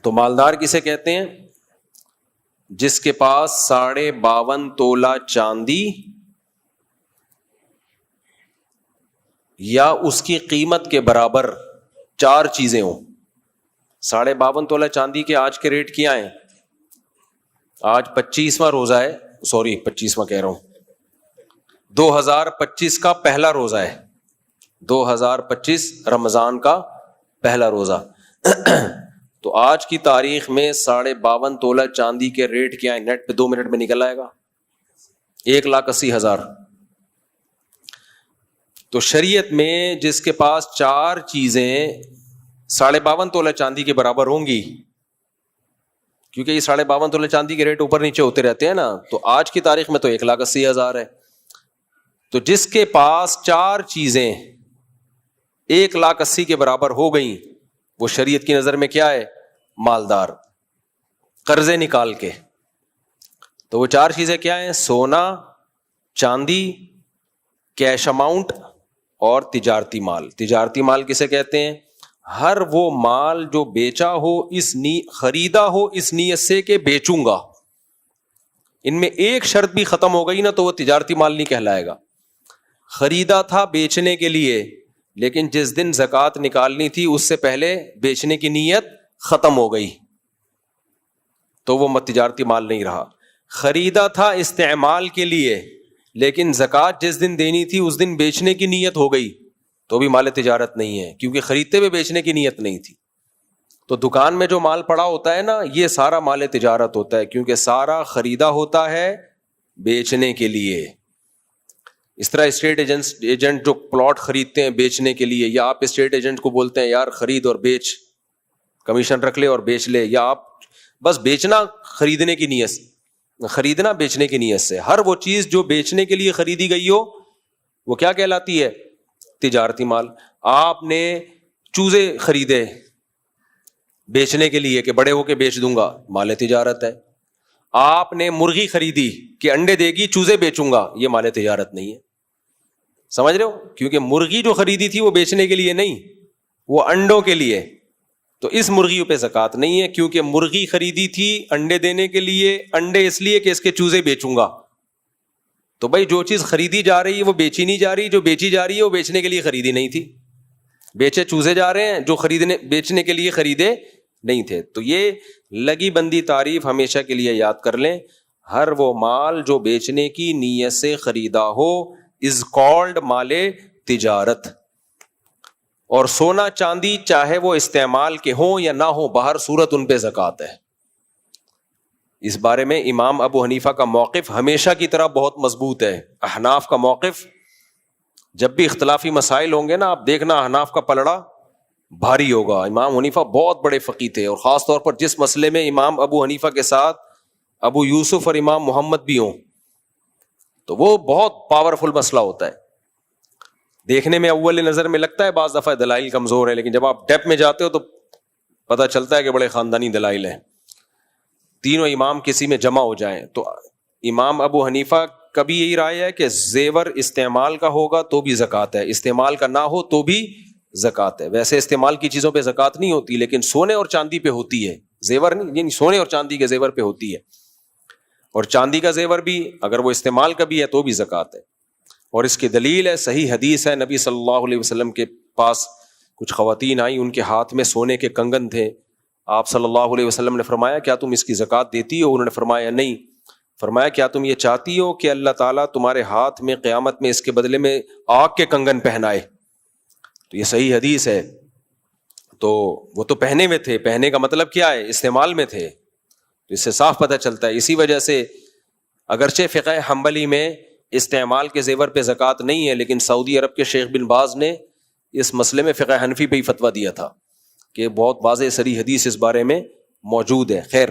تو مالدار کسے کہتے ہیں؟ جس کے پاس 52.5 تولہ چاندی یا اس کی قیمت کے برابر 4 چیزیں ہوں. 52.5 تولہ چاندی کے آج کے ریٹ کیا ہیں؟ آج 25واں روزہ ہے، 25واں کہہ رہا ہوں، 2025 کا پہلا روزہ ہے، 2025 رمضان کا پہلا روزہ. تو آج کی تاریخ میں 52.5 تولہ چاندی کے ریٹ کیا ہے؟ نیٹ پہ 2 منٹ میں نکل آئے گا، 1,80,000. تو شریعت میں جس کے پاس 4 چیزیں 52.5 تولہ چاندی کے برابر ہوں گی، کیونکہ یہ 52.5 تولہ چاندی کے ریٹ اوپر نیچے ہوتے رہتے ہیں نا، تو آج کی تاریخ میں تو 1,80,000 ہے. تو جس کے پاس 4 چیزیں 1,80,000 کے برابر ہو گئیں، وہ شریعت کی نظر میں کیا ہے؟ مالدار. قرضے نکال کے. تو وہ 4 چیزیں کیا ہیں؟ سونا، چاندی، کیش اماؤنٹ اور تجارتی مال. تجارتی مال کسے کہتے ہیں؟ ہر وہ مال جو بیچا ہو خریدا ہو اس نیت سے کہ بیچوں گا. ان میں ایک شرط بھی ختم ہو گئی نا تو وہ تجارتی مال نہیں کہلائے گا. خریدا تھا بیچنے کے لیے، لیکن جس دن زکوٰۃ نکالنی تھی اس سے پہلے بیچنے کی نیت ختم ہو گئی تو وہ تجارتی مال نہیں رہا. خریدا تھا استعمال کے لیے، لیکن زکوٰۃ جس دن دینی تھی اس دن بیچنے کی نیت ہو گئی تو بھی مال تجارت نہیں ہے، کیونکہ خریدتے ہوئے بیچنے کی نیت نہیں تھی. تو دکان میں جو مال پڑا ہوتا ہے نا، یہ سارا مال تجارت ہوتا ہے، کیونکہ سارا خریدا ہوتا ہے بیچنے کے لیے. اس طرح اسٹیٹ ایجنٹ جو پلاٹ خریدتے ہیں بیچنے کے لیے، یا آپ اسٹیٹ ایجنٹ کو بولتے ہیں یار خرید اور بیچ، کمیشن رکھ لے اور بیچ لے، یا آپ بس بیچنا خریدنے کی نیت، خریدنا بیچنے کی نیت سے. ہر وہ چیز جو بیچنے کے لیے خریدی گئی ہو وہ کیا کہلاتی ہے؟ تجارتی مال. آپ نے چوزے خریدے بیچنے کے لیے کہ بڑے ہو کے بیچ دوں گا، مال تجارت ہے. آپ نے مرغی خریدی کہ انڈے دے گی، چوزے بیچوں گا، یہ مال تجارت نہیں ہے. سمجھ رہے ہو؟ کیونکہ مرغی جو خریدی تھی وہ بیچنے کے لیے نہیں، وہ انڈوں کے لیے. تو اس مرغی پہ زکوٰۃ نہیں ہے، کیونکہ مرغی خریدی تھی انڈے دینے کے لیے، انڈے اس لیے کہ اس کے چوزے بیچوں گا. تو بھائی جو چیز خریدی جا رہی ہے وہ بیچی نہیں جا رہی، جو بیچی جا رہی ہے وہ بیچنے کے لیے خریدی نہیں تھی. بیچے چوزے جا رہے ہیں جو بیچنے کے لیے خریدے نہیں تھے. تو یہ لگی بندی تعریف ہمیشہ کے لیے یاد کر لیں. ہر وہ مال جو بیچنے کی نیت سے خریدا ہو از کالڈ مال تجارت. اور سونا چاندی چاہے وہ استعمال کے ہوں یا نہ ہو، بہر صورت ان پہ زکوٰۃ ہے. اس بارے میں امام ابو حنیفہ کا موقف ہمیشہ کی طرح بہت مضبوط ہے. احناف کا موقف جب بھی اختلافی مسائل ہوں گے نا، آپ دیکھنا احناف کا پلڑا بھاری ہوگا. امام حنیفہ بہت بڑے فقیہ تھے، اور خاص طور پر جس مسئلے میں امام ابو حنیفہ کے ساتھ ابو یوسف اور امام محمد بھی ہوں تو وہ بہت پاورفل مسئلہ ہوتا ہے. دیکھنے میں اول نظر میں لگتا ہے بعض دفعہ دلائل کمزور ہے، لیکن جب آپ ڈیپ میں جاتے ہو تو پتہ چلتا ہے کہ بڑے خاندانی دلائل ہیں. تینوں امام کسی میں جمع ہو جائیں تو امام ابو حنیفہ کبھی یہی رائے ہے کہ زیور استعمال کا ہوگا تو بھی زکوٰۃ ہے، استعمال کا نہ ہو تو بھی زکوٰۃ ہے. ویسے استعمال کی چیزوں پہ زکوٰۃ نہیں ہوتی، لیکن سونے اور چاندی پہ ہوتی ہے. زیور نہیں، یعنی سونے اور چاندی کے زیور پہ ہوتی ہے. اور چاندی کا زیور بھی اگر وہ استعمال کا بھی ہے تو بھی زکوٰۃ ہے. اور اس کی دلیل ہے صحیح حدیث ہے، نبی صلی اللہ علیہ وسلم کے پاس کچھ خواتین آئیں، ان کے ہاتھ میں سونے کے کنگن تھے. آپ صلی اللہ علیہ وسلم نے فرمایا کیا تم اس کی زکوٰۃ دیتی ہو؟ انہوں نے فرمایا نہیں. فرمایا کیا تم یہ چاہتی ہو کہ اللہ تعالیٰ تمہارے ہاتھ میں قیامت میں اس کے بدلے میں آگ کے کنگن پہنائے؟ تو یہ صحیح حدیث ہے. تو وہ تو پہنے میں تھے، پہنے کا مطلب کیا ہے؟ استعمال میں تھے. تو اس سے صاف پتہ چلتا ہے. اسی وجہ سے اگرچہ فقہ حنبلی میں استعمال کے زیور پہ زکوٰۃ نہیں ہے، لیکن سعودی عرب کے شیخ بن باز نے اس مسئلے میں فقہ حنفی پہ ہی فتویٰ دیا تھا کہ بہت واضح صریح حدیث اس بارے میں موجود ہے. خیر،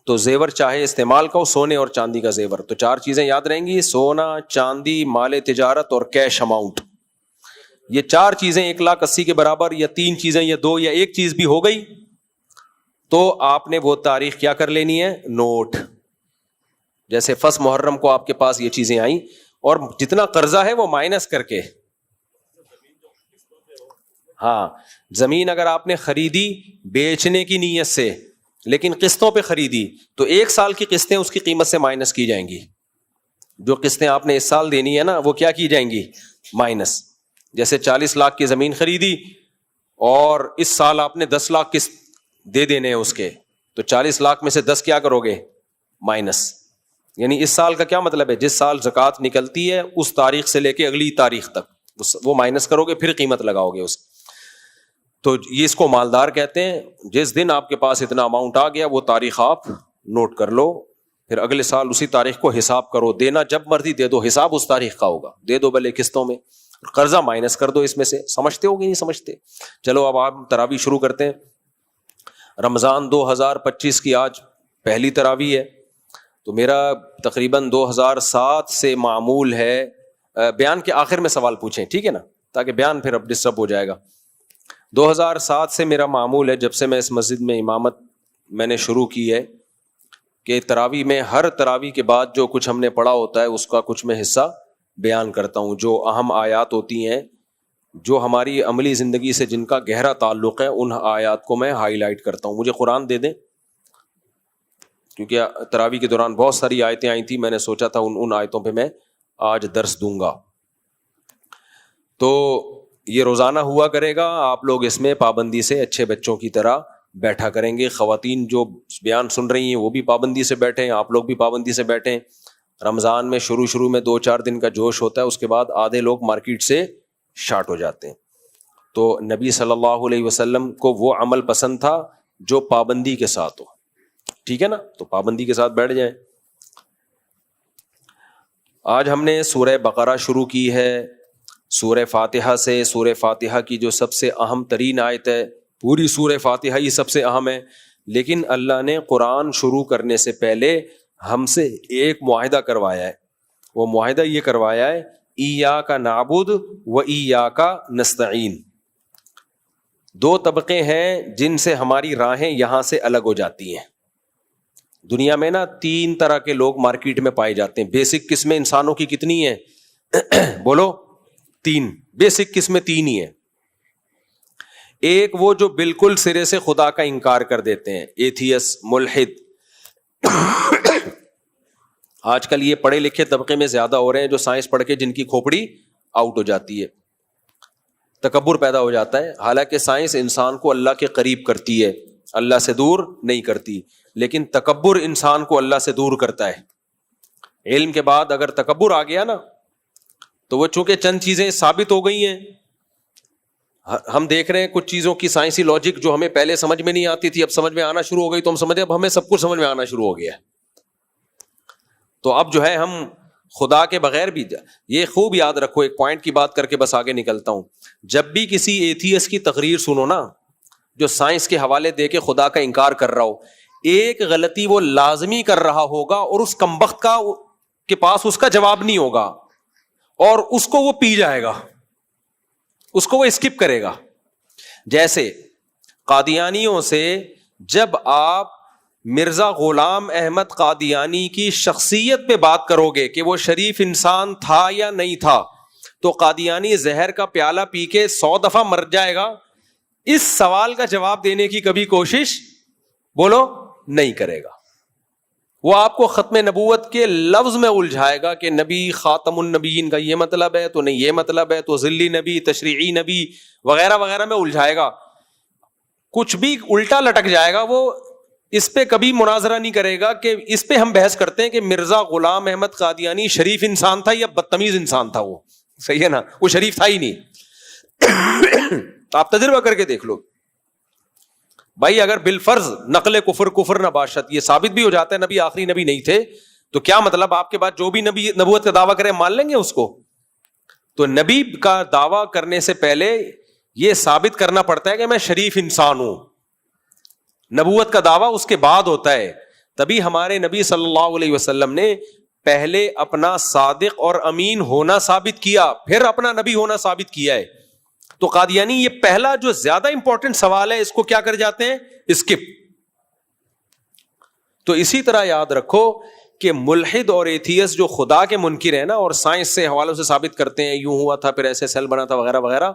تو زیور چاہے استعمال کا ہو، سونے اور چاندی کا زیور. تو 4 چیزیں یاد رہیں گی: سونا، چاندی، مال تجارت اور کیش اماؤنٹ. یہ 4 چیزیں 1,80,000 کے برابر، یا 3 چیزیں یا 2 یا 1 چیز بھی ہو گئی تو آپ نے وہ تاریخ کیا کر لینی ہے؟ نوٹ. جیسے 1 محرم کو آپ کے پاس یہ چیزیں آئیں اور جتنا قرضہ ہے وہ مائنس کر کے. ہاں زمین اگر آپ نے خریدی بیچنے کی نیت سے لیکن قسطوں پہ خریدی تو 1 سال کی قسطیں اس کی قیمت سے مائنس کی جائیں گی. جو قسطیں آپ نے اس سال دینی ہے نا وہ کیا کی جائیں گی؟ مائنس. جیسے 40 لاکھ کی زمین خریدی اور اس سال آپ نے 10 لاکھ قسط دے دینے ہیں اس کے, تو 40 لاکھ میں سے 10 کیا کرو گے؟ مائنس. یعنی اس سال کا کیا مطلب ہے؟ جس سال زکوٰۃ نکلتی ہے اس تاریخ سے لے کے اگلی تاریخ تک وہ مائنس کرو گے, پھر قیمت لگاؤ گے اس. تو یہ اس کو مالدار کہتے ہیں. جس دن آپ کے پاس اتنا اماؤنٹ آ گیا وہ تاریخ آپ نوٹ کر لو, پھر اگلے سال اسی تاریخ کو حساب کرو. دینا جب مرضی دے دو, حساب اس تاریخ کا ہوگا. دے دو بھلے قسطوں میں, قرضہ مائنس کر دو اس میں سے. سمجھتے ہو کہ نہیں سمجھتے؟ چلو اب آپ تراویح شروع کرتے ہیں. رمضان 2025 کی آج پہلی تراویح ہے, تو میرا تقریباً 2007 سے معمول ہے. بیان کے آخر میں سوال پوچھیں, ٹھیک ہے نا, تاکہ بیان پھر اب ڈسٹرب ہو جائے گا. 2007 سے میرا معمول ہے, جب سے میں اس مسجد میں امامت میں نے شروع کی ہے, کہ تراویح میں ہر تراویح کے بعد جو کچھ ہم نے پڑھا ہوتا ہے اس کا کچھ میں حصہ بیان کرتا ہوں. جو اہم آیات ہوتی ہیں جو ہماری عملی زندگی سے جن کا گہرا تعلق ہے, ان آیات کو میں ہائی لائٹ کرتا ہوں. مجھے قرآن دے دیں, کیونکہ تراویح کے دوران بہت ساری آیتیں آئی تھیں, میں نے سوچا تھا ان آیتوں پہ میں آج درس دوں گا. تو یہ روزانہ ہوا کرے گا, آپ لوگ اس میں پابندی سے اچھے بچوں کی طرح بیٹھا کریں گے. خواتین جو بیان سن رہی ہیں وہ بھی پابندی سے بیٹھیں, آپ لوگ بھی پابندی سے بیٹھیں. رمضان میں شروع میں 2-4 دن کا جوش ہوتا ہے, اس کے بعد آدھے لوگ مارکیٹ سے شارٹ ہو جاتے ہیں. تو نبی صلی اللہ علیہ وسلم کو وہ عمل پسند تھا جو پابندی کے ساتھ ہو, ٹھیک ہے نا, تو پابندی کے ساتھ بیٹھ جائیں. آج ہم نے سورہ بقرہ شروع کی ہے, سورہ فاتحہ سے. سورہ فاتحہ کی جو سب سے اہم ترین آیت ہے, پوری سورہ فاتحہ ہی سب سے اہم ہے, لیکن اللہ نے قرآن شروع کرنے سے پہلے ہم سے ایک معاہدہ کروایا ہے. وہ معاہدہ یہ کروایا ہے, ایاک نعبد و ایاک نستعین. 2 طبقے ہیں جن سے ہماری راہیں یہاں سے الگ ہو جاتی ہیں. دنیا میں نا 3 طرح کے لوگ مارکیٹ میں پائے جاتے ہیں. بیسک قسمیں انسانوں کی کتنی ہیں؟ بولو 3. بیسک قسمیں 3 ہی ہیں. ایک وہ جو بالکل سرے سے خدا کا انکار کر دیتے ہیں, ایتھیس, ملحد. آج کل یہ پڑھے لکھے طبقے میں زیادہ ہو رہے ہیں جو سائنس پڑھ کے جن کی کھوپڑی آؤٹ ہو جاتی ہے, تکبر پیدا ہو جاتا ہے. حالانکہ سائنس انسان کو اللہ کے قریب کرتی ہے, اللہ سے دور نہیں کرتی, لیکن تکبر انسان کو اللہ سے دور کرتا ہے. علم کے بعد اگر تکبر آ گیا نا, تو وہ چونکہ چند چیزیں ثابت ہو گئی ہیں, ہم دیکھ رہے ہیں کچھ چیزوں کی سائنسی لاجک جو ہمیں پہلے سمجھ میں نہیں آتی تھی اب سمجھ میں آنا شروع ہو گئی, تو ہم سمجھے اب ہمیں سب کچھ سمجھ میں آنا شروع ہو گیا. تو اب جو ہے ہم خدا کے بغیر بھی, یہ خوب یاد رکھو, ایک پوائنٹ کی بات کر کے بس آگے نکلتا ہوں. جب بھی کسی ایتھیس کی تقریر سنو نا, جو سائنس کے حوالے دے کے خدا کا انکار کر رہا ہو, ایک غلطی وہ لازمی کر رہا ہوگا اور اس کمبخت کا کے پاس اس کا جواب نہیں ہوگا, اور اس کو وہ پی جائے گا, اس کو وہ اسکپ کرے گا. جیسے قادیانیوں سے جب آپ مرزا غلام احمد قادیانی کی شخصیت پہ بات کرو گے کہ وہ شریف انسان تھا یا نہیں تھا, تو قادیانی زہر کا پیالہ پی کے 100 دفعہ مر جائے گا, اس سوال کا جواب دینے کی کبھی کوشش بولو نہیں کرے گا. وہ آپ کو ختم نبوت کے لفظ میں الجھائے گا کہ نبی خاتم النبیین کا یہ مطلب ہے, تو نہیں یہ مطلب ہے, تو ذلی نبی, تشریعی نبی وغیرہ وغیرہ میں الجھائے گا. کچھ بھی الٹا لٹک جائے گا, وہ اس پہ کبھی مناظرہ نہیں کرے گا کہ اس پہ ہم بحث کرتے ہیں کہ مرزا غلام احمد قادیانی شریف انسان تھا یا بدتمیز انسان تھا. وہ صحیح ہے نا, وہ شریف تھا ہی نہیں. آپ تجربہ کر کے دیکھ لو بھائی, اگر بالفرض نقل کفر نہ باشد, یہ ثابت بھی ہو جاتا ہے نبی آخری نبی نہیں تھے, تو کیا مطلب آپ کے بعد جو بھی نبی نبوت کا دعویٰ کرے مان لیں گے اس کو؟ تو نبی کا دعویٰ کرنے سے پہلے یہ ثابت کرنا پڑتا ہے کہ میں شریف انسان ہوں. نبوت کا دعویٰ اس کے بعد ہوتا ہے. تبھی ہمارے نبی صلی اللہ علیہ وسلم نے پہلے اپنا صادق اور امین ہونا ثابت کیا, پھر اپنا نبی ہونا ثابت کیا ہے. تو قادیانی یہ پہلا جو زیادہ امپورٹنٹ سوال ہے, اس کو کیا کر جاتے ہیں؟ اسکپ. تو اسی طرح یاد رکھو کہ ملحد اور ایتھیسٹ جو خدا کے منکر ہیں نا اور سائنس سے حوالوں سے ثابت کرتے ہیں یوں ہوا تھا پھر ایسے سیل بنا تھا وغیرہ وغیرہ,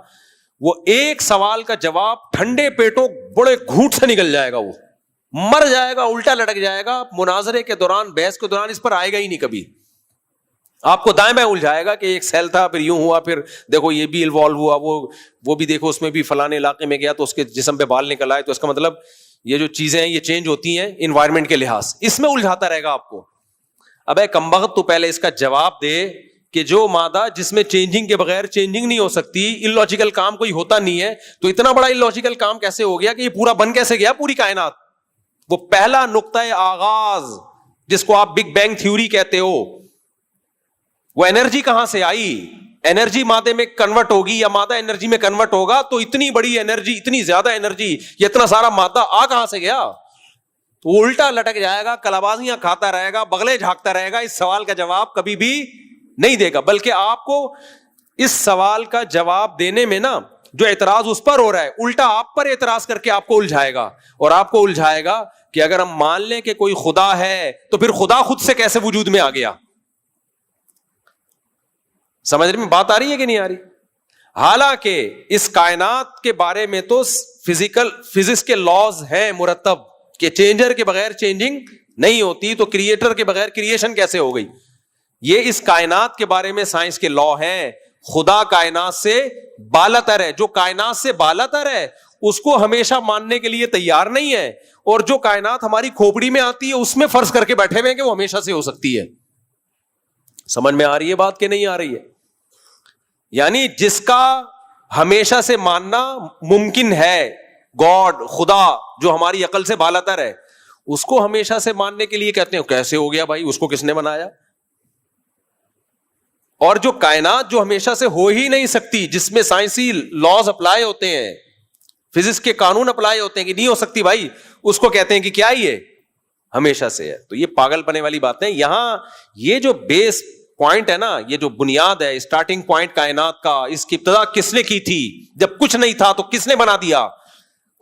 وہ ایک سوال کا جواب ٹھنڈے پیٹوں بڑے گھونٹ سے نکل جائے گا, وہ مر جائے گا, الٹا لٹک جائے گا, مناظرے کے دوران بحث کے دوران اس پر آئے گا ہی نہیں کبھی. آپ کو دائیں بائیں الجھائے گا کہ ایک سیل تھا پھر یوں ہوا پھر دیکھو یہ بھی انوالو ہوا, وہ بھی دیکھو اس میں بھی فلانے علاقے میں گیا تو اس کے جسم پہ بال نکل آئے, تو اس کا مطلب یہ جو چیزیں ہیں یہ چینج ہوتی ہیں انوائرمنٹ کے لحاظ سے, اس میں الجھاتا رہے گا آپ کو. ابے کمبخت تو پہلے اس کا جواب دے کہ جو مادہ جس میں چینجنگ کے بغیر چینجنگ نہیں ہو سکتی, انلاجیکل کام کوئی ہوتا نہیں ہے, تو اتنا بڑا انلاجیکل کام کیسے ہو گیا کہ یہ پورا بن کیسے گیا پوری کائنات. وہ پہلا نقطۂ آغاز جس کو آپ بگ بینگ تھیوری کہتے ہو, وہ انرجی کہاں سے آئی؟ انرجی مادے میں کنورٹ ہوگی یا مادہ انرجی میں کنورٹ ہوگا, تو اتنی بڑی انرجی, اتنی زیادہ انرجی, یہ اتنا سارا مادہ آ کہاں سے گیا؟ تو وہ الٹا لٹک جائے گا, کلابازیاں کھاتا رہے گا, بغلے جھانکتا رہے گا, اس سوال کا جواب کبھی بھی نہیں دے گا. بلکہ آپ کو اس سوال کا جواب دینے میں نا جو اعتراض اس پر ہو رہا ہے, الٹا آپ پر اعتراض کر کے آپ کو الجھائے گا, اور آپ کو الجھائے گا کہ اگر ہم مان لیں کہ کوئی خدا ہے تو پھر خدا خود سے کیسے وجود میں آ گیا. سمجھ میں بات آ رہی ہے کہ نہیں آ رہی؟ حالانکہ اس کائنات کے بارے میں تو فزکس کے لاز ہیں مرتب کہ چینجر کے بغیر چینجنگ نہیں ہوتی, تو کریٹر کے بغیر کریشن کیسے ہو گئی. یہ اس کائنات کے بارے میں سائنس کے لا ہیں. خدا کائنات سے بالاتر ہے, جو کائنات سے بالاتر ہے اس کو ہمیشہ ماننے کے لیے تیار نہیں ہے, اور جو کائنات ہماری کھوپڑی میں آتی ہے اس میں فرض کر کے بیٹھے ہوئے کہ وہ ہمیشہ سے ہو سکتی ہے. سمجھ میں آ رہی ہے بات کہ نہیں آ رہی ہے؟ یعنی جس کا ہمیشہ سے ماننا ممکن ہے, گاڈ, خدا جو ہماری عقل سے بالاتر ہے, اس کو ہمیشہ سے ماننے کے لیے کہتے ہیں کیسے ہو گیا بھائی, اس کو کس نے بنایا؟ اور جو کائنات جو ہمیشہ سے ہو ہی نہیں سکتی, جس میں سائنسی لاز اپلائی ہوتے ہیں, فزکس کے قانون اپلائی ہوتے ہیں کہ نہیں ہو سکتی بھائی, اس کو کہتے ہیں کہ کیا یہ ہمیشہ سے ہے. تو یہ پاگل پنے والی بات ہے. یہاں یہ جو بیس پوائنٹ ہے نا, یہ جو بنیاد ہے, اسٹارٹنگ پوائنٹ کائنات کا, اس کی ابتدا کس نے کی تھی؟ جب کچھ نہیں تھا تو کس نے بنا دیا؟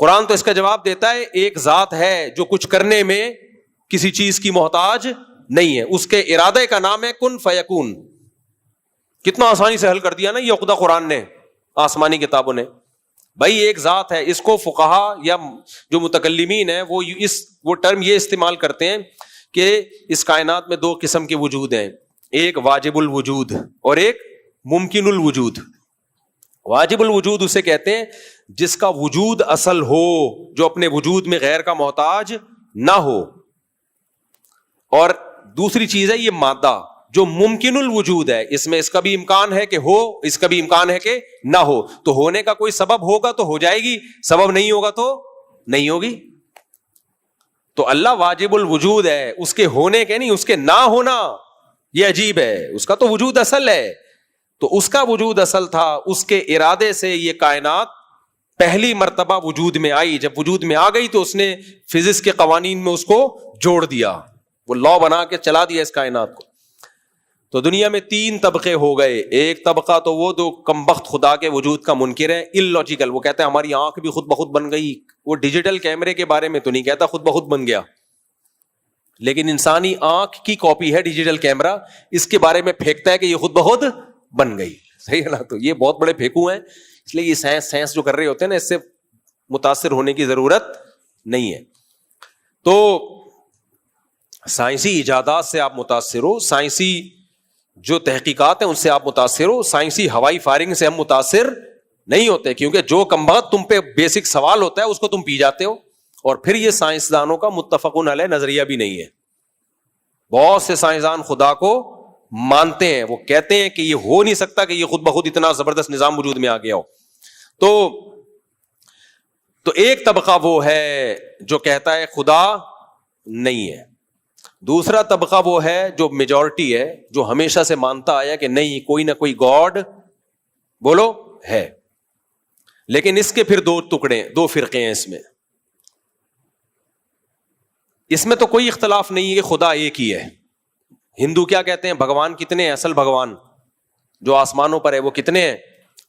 قرآن تو اس کا جواب دیتا ہے ایک ذات ہے جو کچھ کرنے میں کسی چیز کی محتاج نہیں ہے, اس کے ارادے کا نام ہے کن فیکون. کتنا آسانی سے حل کر دیا نا یہ عقدہ قرآن نے, آسمانی کتابوں نے. بھائی ایک ذات ہے, اس کو فقہا یا جو متکلمین ہیں وہ ٹرم یہ استعمال کرتے ہیں کہ اس کائنات میں دو قسم کے وجود ہیں, ایک واجب الوجود اور ایک ممکن الوجود. واجب الوجود اسے کہتے ہیں جس کا وجود اصل ہو, جو اپنے وجود میں غیر کا محتاج نہ ہو. اور دوسری چیز ہے یہ مادہ جو ممکن الوجود ہے, اس میں اس کا بھی امکان ہے کہ ہو, اس کا بھی امکان ہے کہ نہ ہو. تو ہونے کا کوئی سبب ہوگا تو ہو جائے گی, سبب نہیں ہوگا تو نہیں ہوگی. تو اللہ واجب الوجود ہے, اس کے ہونے کے نہیں, اس کے نہ ہونا یہ عجیب ہے. اس کا تو وجود اصل ہے, تو اس کا وجود اصل تھا, اس کے ارادے سے یہ کائنات پہلی مرتبہ وجود میں آئی. جب وجود میں آ گئی تو اس نے فزکس کے قوانین میں اس کو جوڑ دیا, وہ لا بنا کے چلا دیا اس کائنات کو. تو دنیا میں 3 طبقے ہو گئے. ایک طبقہ تو وہ جو کمبخت خدا کے وجود کا منکر ہے, اللاجیکل, وہ کہتے ہیں ہماری آنکھ بھی خود بخود بن گئی. وہ ڈیجیٹل کیمرے کے بارے میں تو نہیں کہتا خود بخود بن گیا, لیکن انسانی آنکھ کی کاپی ہے ڈیجیٹل کیمرہ, اس کے بارے میں پھینکتا ہے کہ یہ خود بخود بن گئی. صحیح ہے نا؟ تو یہ بہت بڑے پھینکو ہیں, اس لیے یہ سائنس جو کر رہے ہوتے ہیں نا, اس سے متاثر ہونے کی ضرورت نہیں ہے. تو سائنسی ایجادات سے آپ متاثر ہو, سائنسی جو تحقیقات ہیں ان سے آپ متاثر ہو. سائنسی ہوائی فائرنگ سے ہم متاثر نہیں ہوتے, کیونکہ جو کمبخت تم پہ بیسک سوال ہوتا ہے اس کو تم پی جاتے ہو. اور پھر یہ سائنسدانوں کا متفقون علیہ نظریہ بھی نہیں ہے. بہت سے سائنسدان خدا کو مانتے ہیں, وہ کہتے ہیں کہ یہ ہو نہیں سکتا کہ یہ خود بخود اتنا زبردست نظام وجود میں آ گیا ہو. تو ایک طبقہ وہ ہے جو کہتا ہے خدا نہیں ہے. دوسرا طبقہ وہ ہے جو میجورٹی ہے, جو ہمیشہ سے مانتا آیا کہ نہیں, کوئی نہ کوئی گاڈ بولو ہے. لیکن اس کے پھر 2 ٹکڑے, 2 فرقے ہیں. اس میں تو کوئی اختلاف نہیں ہے کہ خدا ایک ہی ہے. ہندو کیا کہتے ہیں, بھگوان کتنے ہیں؟ اصل بھگوان جو آسمانوں پر ہے وہ کتنے ہیں؟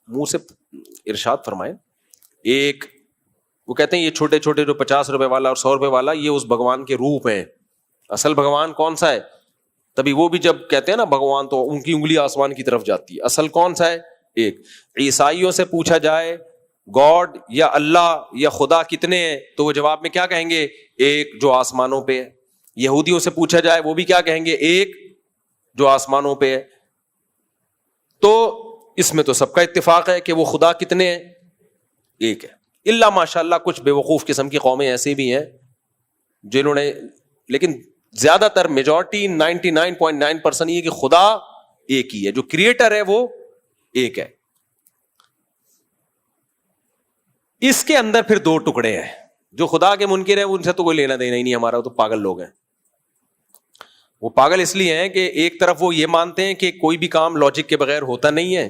منہ سے ارشاد فرمائے ایک. وہ کہتے ہیں یہ چھوٹے چھوٹے جو 50 روپے والا اور 100 روپے والا, یہ اس بھگوان کے روپ ہیں. اصل بھگوان کون سا ہے؟ تبھی وہ بھی جب کہتے ہیں نا بھگوان تو ان کی انگلی آسمان کی طرف جاتی ہے. اصل کون سا ہے؟ ایک. عیسائیوں سے پوچھا جائے گاڈ یا اللہ یا خدا کتنے ہیں تو وہ جواب میں کیا کہیں گے؟ ایک جو آسمانوں پہ ہے. یہودیوں سے پوچھا جائے وہ بھی کیا کہیں گے؟ ایک جو آسمانوں پہ ہے. تو اس میں تو سب کا اتفاق ہے کہ وہ خدا کتنے ہیں؟ ایک ہے. اللہ ماشاء اللہ کچھ بے وقوف قسم کی قومیں ایسی بھی ہیں جنہوں نے, لیکن زیادہ تر میجورٹی 99.9% یہ کہ خدا ایک ہی ہے, جو کریٹر ہے وہ ایک ہے. اس کے اندر پھر دو ٹکڑے ہیں. جو خدا کے منکر ہیں ان سے تو کوئی لینا دینا ہی نہیں ہمارا, وہ تو پاگل لوگ ہیں. وہ پاگل اس لیے ہیں کہ ایک طرف وہ یہ مانتے ہیں کہ کوئی بھی کام لاجک کے بغیر ہوتا نہیں ہے,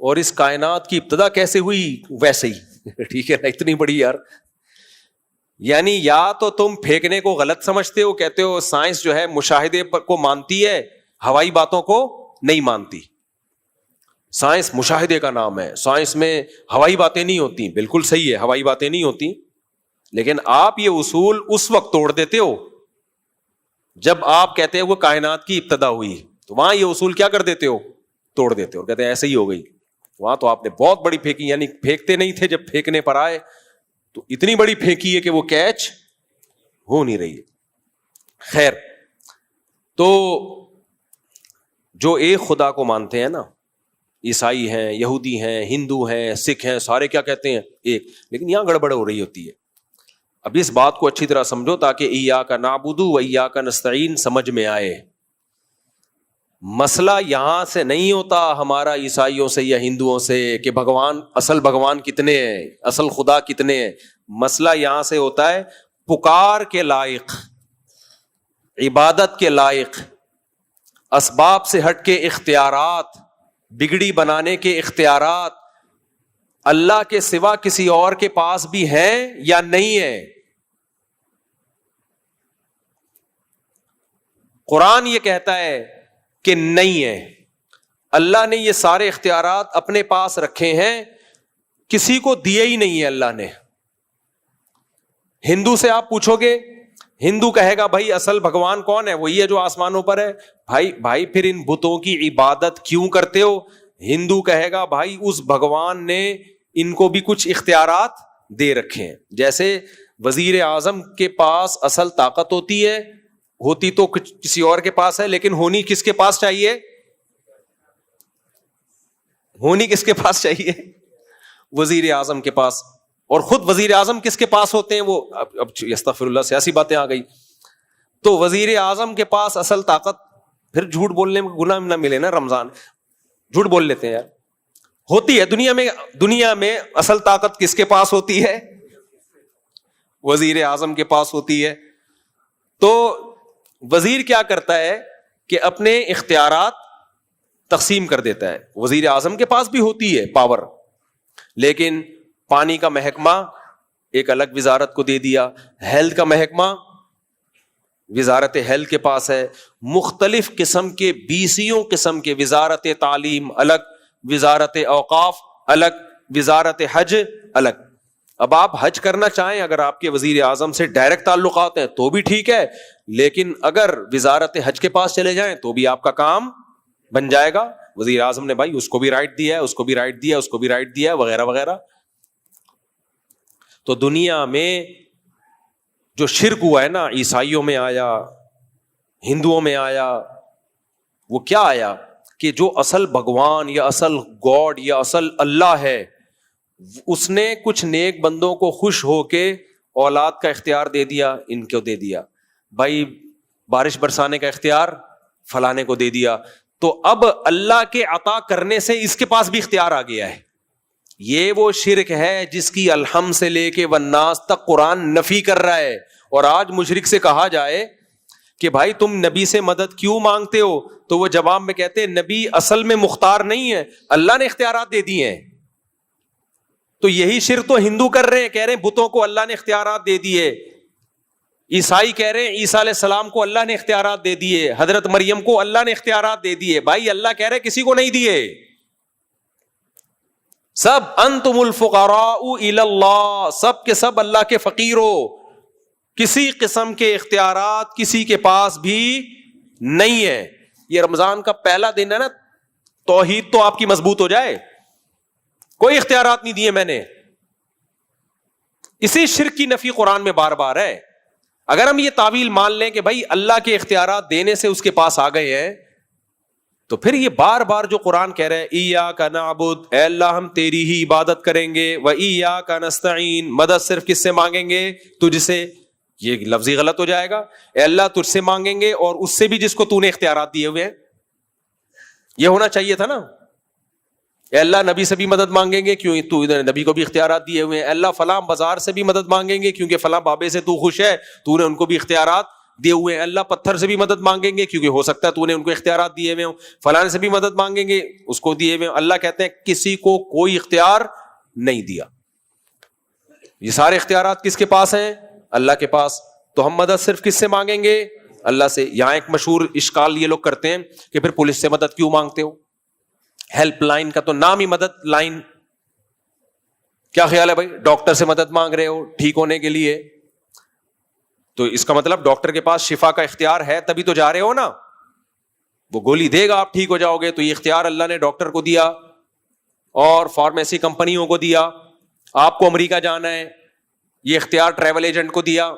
اور اس کائنات کی ابتدا کیسے ہوئی ویسے ہی. ٹھیک ہے نا, اتنی بڑی یار. یعنی یا تو تم پھینکنے کو غلط سمجھتے ہو, کہتے ہو سائنس جو ہے مشاہدے کو مانتی ہے, ہوائی باتوں کو نہیں مانتی. سائنس مشاہدے کا نام ہے, سائنس میں ہوائی باتیں نہیں ہوتی. بالکل صحیح ہے, ہوائی باتیں نہیں ہوتی, لیکن آپ یہ اصول اس وقت توڑ دیتے ہو جب آپ کہتے ہیں وہ کائنات کی ابتدا ہوئی, تو وہاں یہ اصول کیا کر دیتے ہو؟ توڑ دیتے ہو, کہتے ہیں ایسے ہی ہو گئی. وہاں تو آپ نے بہت بڑی پھینکی, یعنی پھینکتے نہیں تھے, جب پھینکنے پر آئے تو اتنی بڑی پھینکی ہے کہ وہ کیچ ہو نہیں رہی ہے. خیر, تو جو ایک خدا کو مانتے ہیں نا, عیسائی ہیں, یہودی ہیں, ہندو ہیں, سکھ ہیں, سارے کیا کہتے ہیں؟ ایک. لیکن یہاں گڑبڑ ہو رہی ہوتی ہے. اب اس بات کو اچھی طرح سمجھو تاکہ ایاک نعبد و ایاک نستعین سمجھ میں آئے. مسئلہ یہاں سے نہیں ہوتا ہمارا عیسائیوں سے یا ہندوؤں سے کہ بھگوان, اصل بھگوان کتنے ہیں, اصل خدا کتنے ہیں. مسئلہ یہاں سے ہوتا ہے پکار کے لائق, عبادت کے لائق, اسباب سے ہٹ کے اختیارات, بگڑی بنانے کے اختیارات اللہ کے سوا کسی اور کے پاس بھی ہیں یا نہیں ہے. قرآن یہ کہتا ہے کہ نہیں ہے. اللہ نے یہ سارے اختیارات اپنے پاس رکھے ہیں, کسی کو دیے ہی نہیں ہے اللہ نے. ہندو سے آپ پوچھو گے, ہندو کہے گا بھائی اصل بھگوان کون ہے؟ وہی ہے جو آسمانوں پر ہے. بھائی پھر ان بتوں کی عبادت کیوں کرتے ہو؟ ہندو کہے گا بھائی اس بھگوان نے ان کو بھی کچھ اختیارات دے رکھے ہیں. جیسے وزیر اعظم کے پاس اصل طاقت ہوتی تو کسی اور کے پاس ہے, لیکن ہونی کس کے پاس چاہیے؟ ہونی کس کے پاس چاہیے؟ وزیر اعظم کے پاس. اور خود وزیر اعظم کس کے پاس ہوتے ہیں؟ وہ اب استغفر اللہ سیاسی باتیں آ گئی. تو وزیر اعظم کے پاس اصل طاقت, پھر جھوٹ بولنے میں گناہ نہ ملے نا, رمضان جھوٹ بول لیتے ہیں یار, ہوتی ہے دنیا میں اصل طاقت کس کے پاس ہوتی ہے؟ وزیر اعظم کے پاس ہوتی ہے. تو وزیر کیا کرتا ہے کہ اپنے اختیارات تقسیم کر دیتا ہے. وزیر اعظم کے پاس بھی ہوتی ہے پاور, لیکن پانی کا محکمہ ایک الگ وزارت کو دے دیا, ہیلتھ کا محکمہ وزارت ہیلتھ کے پاس ہے, مختلف قسم کے 20 قسم کے, وزارت تعلیم الگ, وزارت اوقاف الگ, وزارت حج الگ. اب آپ حج کرنا چاہیں, اگر آپ کے وزیر اعظم سے ڈائریکٹ تعلقات ہیں تو بھی ٹھیک ہے, لیکن اگر وزارت حج کے پاس چلے جائیں تو بھی آپ کا کام بن جائے گا. وزیر اعظم نے بھائی اس کو بھی رائٹ دیا ہے, اس کو بھی رائٹ دیا, اس کو بھی رائٹ دیا, وغیرہ وغیرہ. تو دنیا میں جو شرک ہوا ہے نا, عیسائیوں میں آیا, ہندوؤں میں آیا, وہ کیا آیا کہ جو اصل بھگوان یا اصل گاڈ یا اصل اللہ ہے, اس نے کچھ نیک بندوں کو خوش ہو کے اولاد کا اختیار دے دیا, ان کو دے دیا. بھائی بارش برسانے کا اختیار فلانے کو دے دیا. تو اب اللہ کے عطا کرنے سے اس کے پاس بھی اختیار آ گیا ہے. یہ وہ شرک ہے جس کی الحم سے لے کے والناس تک قرآن نفی کر رہا ہے. اور آج مشرک سے کہا جائے کہ بھائی تم نبی سے مدد کیوں مانگتے ہو, تو وہ جواب میں کہتے ہیں نبی اصل میں مختار نہیں ہے, اللہ نے اختیارات دے دیے ہیں. تو یہی شرک تو ہندو کر رہے ہیں, کہہ رہے ہیں بتوں کو اللہ نے اختیارات دے دیے. عیسائی کہہ رہے ہیں عیسیٰ علیہ السلام کو اللہ نے اختیارات دے دیے, حضرت مریم کو اللہ نے اختیارات دے دیے. بھائی اللہ کہہ رہے کسی کو نہیں دیے. سب انتم الفقراء الی اللہ, سب کے سب اللہ کے فقیر ہو. کسی قسم کے اختیارات کسی کے پاس بھی نہیں ہے. یہ رمضان کا پہلا دن ہے نا, توحید تو آپ کی مضبوط ہو جائے. کوئی اختیارات نہیں دیے میں نے. اسی شرک کی نفی قرآن میں بار بار ہے. اگر ہم یہ تعویل مان لیں کہ بھائی اللہ کے اختیارات دینے سے اس کے پاس آ گئے ہیں, تو پھر یہ بار بار جو قرآن کہہ رہے ہیں ایاک نعبد, اے اللہ ہم تیری ہی عبادت کریں گے, و ایاک نستعین, مدد صرف کس سے مانگیں گے؟ تجھ سے. یہ لفظی غلط ہو جائے گا. اے اللہ تجھ سے مانگیں گے اور اس سے بھی جس کو تو نے اختیارات دیے ہوئے ہیں. یہ ہونا چاہیے تھا نا. اے اللہ نبی سے بھی مدد مانگیں گے کیوں تو نبی کو بھی اختیارات دیے ہوئے ہیں. اللہ فلاں بازار سے بھی مدد مانگیں گے کیونکہ فلاں بابے سے تو خوش ہے, تو نے ان کو بھی اختیارات دیے ہوئے ہیں. اللہ پتھر سے بھی مدد مانگیں گے کیونکہ ہو سکتا ہے تو نے ان کو اختیارات دیے ہوئے ہوں. فلاں سے بھی مدد مانگیں گے, اس کو دیے ہوئے ہوں. اللہ کہتے ہیں کسی کو کوئی اختیار نہیں دیا. یہ سارے اختیارات کس کے پاس ہیں؟ اللہ کے پاس. تو ہم مدد صرف کس سے مانگیں گے؟ اللہ سے. یہاں ایک مشہور اشکال یہ لوگ کرتے ہیں کہ پھر پولیس سے مدد کیوں مانگتے ہو؟ ہیلپ لائن کا تو نام ہی مدد لائن. کیا خیال ہے بھائی؟ ڈاکٹر سے مدد مانگ رہے ہو ٹھیک ہونے کے لیے, تو اس کا مطلب ڈاکٹر کے پاس شفا کا اختیار ہے تبھی تو جا رہے ہو نا. وہ گولی دے گا آپ ٹھیک ہو جاؤ گے. تو یہ اختیار اللہ نے ڈاکٹر کو دیا اور فارمیسی کمپنیوں کو دیا. آپ کو امریکہ جانا ہے, یہ اختیار ٹریول ایجنٹ کو دیا,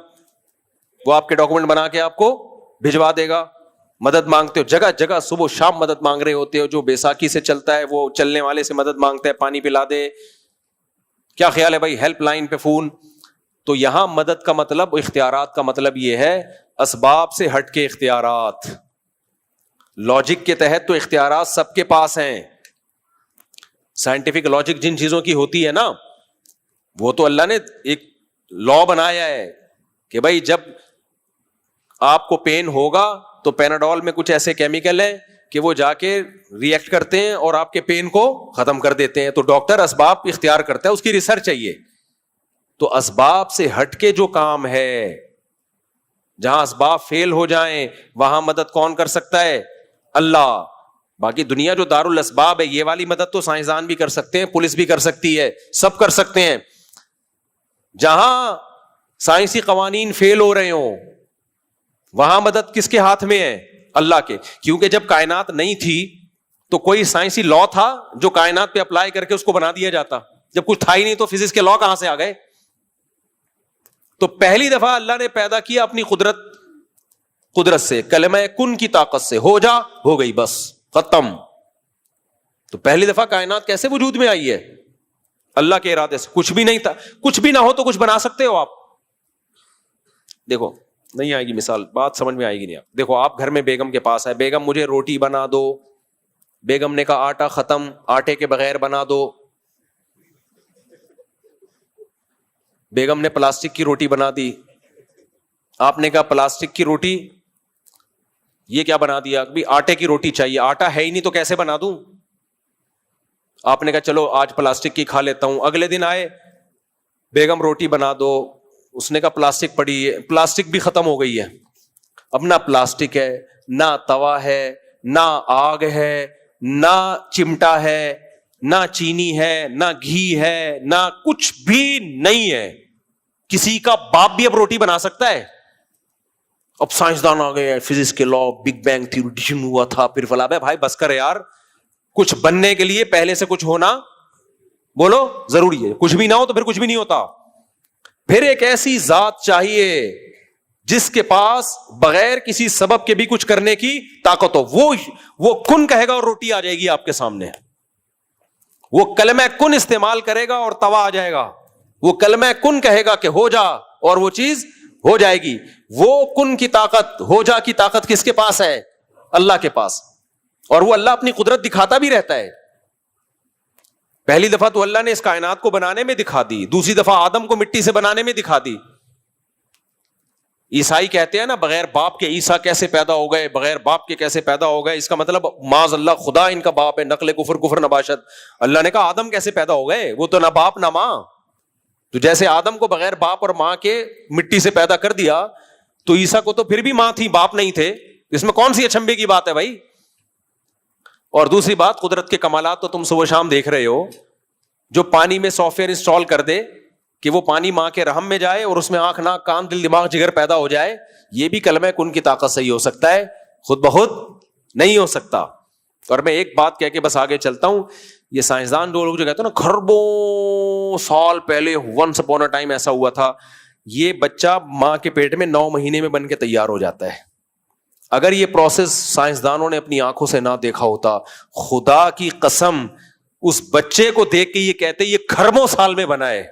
وہ آپ کے ڈاکومنٹ بنا کے آپ کو بھجوا دے گا. مدد مانگتے ہو جگہ جگہ, صبح شام مدد مانگ رہے ہوتے ہو. جو بیساکھی سے چلتا ہے وہ چلنے والے سے مدد مانگتا ہے, پانی پلا دے. کیا خیال ہے بھائی؟ ہیلپ لائن پہ فون. تو یہاں مدد کا مطلب, اختیارات کا مطلب یہ ہے اسباب سے ہٹ کے اختیارات. لاجک کے تحت تو اختیارات سب کے پاس ہیں. سائنٹیفک لاجک جن چیزوں کی ہوتی ہے نا, وہ تو اللہ نے ایک لا بنایا ہے کہ بھائی جب آپ کو پین ہوگا تو پیناڈول میں کچھ ایسے کیمیکل ہیں کہ وہ جا کے ری ایکٹ کرتے ہیں اور آپ کے پین کو ختم کر دیتے ہیں. تو ڈاکٹر اسباب اختیار کرتا ہے, اس کی ریسرچ چاہیے. تو اسباب سے ہٹ کے جو کام ہے, جہاں اسباب فیل ہو جائیں وہاں مدد کون کر سکتا ہے؟ اللہ. باقی دنیا جو دار الاسباب ہے, یہ والی مدد تو سائنسدان بھی کر سکتے ہیں, پولیس بھی کر سکتی ہے, سب کر سکتے ہیں. جہاں سائنسی قوانین فیل ہو رہے ہوں وہاں مدد کس کے ہاتھ میں ہے؟ اللہ کے. کیونکہ جب کائنات نہیں تھی تو کوئی سائنسی لا تھا جو کائنات پہ اپلائی کر کے اس کو بنا دیا جاتا. جب کچھ تھا ہی نہیں تو فزکس کے لا کہاں سے آ گئے؟ تو پہلی دفعہ اللہ نے پیدا کیا اپنی قدرت سے, کلمہ کن کی طاقت سے. ہو جا, ہو گئی, بس ختم. تو پہلی دفعہ کائنات کیسے وجود میں آئی ہے؟ اللہ کے ارادے سے. کچھ بھی نہیں تھا, کچھ بھی نہ ہو تو کچھ بنا سکتے ہو آپ. دیکھو نہیں آئے گی مثال, بات سمجھ میں آئے گی نہیں. آپ دیکھو, آپ گھر میں بیگم کے پاس ہے, بیگم مجھے روٹی بنا دو. بیگم نے کہا آٹا ختم, آٹے کے بغیر بنا دو. بیگم نے پلاسٹک کی روٹی بنا دی. آپ نے کہا پلاسٹک کی روٹی, یہ کیا بنا دیا؟ بھی آٹے کی روٹی چاہیے, آٹا ہے ہی نہیں تو کیسے بنا دوں؟ آپ نے کہا چلو آج پلاسٹک کی کھا لیتا ہوں. اگلے دن آئے, بیگم روٹی بنا دو. اس نے کہا پلاسٹک پڑی ہے, پلاسٹک بھی ختم ہو گئی ہے. اب نہ پلاسٹک ہے, نہ توا ہے, نہ آگ ہے, نہ چمٹا ہے, نہ چینی ہے, نہ گھی ہے, نہ کچھ بھی نہیں ہے. کسی کا باپ بھی اب روٹی بنا سکتا ہے؟ اب سائنسدان آ گئے, فزکس کے لا, بگ بینگ تھیوری ہوا تھا, پھر فلا. بھائی بس کر یار, کچھ بننے کے لیے پہلے سے کچھ ہونا بولو ضروری ہے. کچھ بھی نہ ہو تو پھر کچھ بھی نہیں ہوتا. پھر ایک ایسی ذات چاہیے جس کے پاس بغیر کسی سبب کے بھی کچھ کرنے کی طاقت ہو. وہ کن کہے گا اور روٹی آ جائے گی آپ کے سامنے. وہ کلمہ کن استعمال کرے گا اور توا آ جائے گا. وہ کلمہ کن کہے گا کہ ہو جا اور وہ چیز ہو جائے گی. وہ کن کی طاقت, ہو جا کی طاقت کس کے پاس ہے؟ اللہ کے پاس. اور وہ اللہ اپنی قدرت دکھاتا بھی رہتا ہے. پہلی دفعہ تو اللہ نے اس کائنات کو بنانے میں دکھا دی, دوسری دفعہ آدم کو مٹی سے بنانے میں دکھا دی. عیسائی کہتے ہیں نا بغیر باپ کے عیسیٰ کیسے پیدا ہو گئے, بغیر باپ کے کیسے پیدا ہو گئے. اس کا مطلب معاذ اللہ خدا ان کا باپ ہے, نقل کفر نباشت. اللہ نے کہا آدم کیسے پیدا ہو گئے, وہ تو نہ باپ نہ ماں. تو جیسے آدم کو بغیر باپ اور ماں کے مٹی سے پیدا کر دیا, تو عیسیٰ کو تو پھر بھی ماں تھی, باپ نہیں تھے. اس میں کون سی اچنبے کی بات ہے بھائی؟ اور دوسری بات, قدرت کے کمالات تو تم صبح شام دیکھ رہے ہو. جو پانی میں سافٹ ویئر انسٹال کر دے کہ وہ پانی ماں کے رحم میں جائے اور اس میں آنکھ ناک کان دل دماغ جگر پیدا ہو جائے, یہ بھی کلمہ کن کی طاقت سے ہی ہو سکتا ہے. خود بخود نہیں ہو سکتا. اور میں ایک بات کہہ کے بس آگے چلتا ہوں. یہ سائنسدان جو لوگ جو کہتے ہیں نا کھربوں سال پہلے ونس اپون اے ٹائم ایسا ہوا تھا, یہ بچہ ماں کے پیٹ میں 9 مہینے میں بن کے تیار ہو جاتا ہے. اگر یہ پروسیس سائنسدانوں نے اپنی آنکھوں سے نہ دیکھا ہوتا, خدا کی قسم اس بچے کو دیکھ کے یہ کہتے یہ کھربوں سال میں بنا ہے,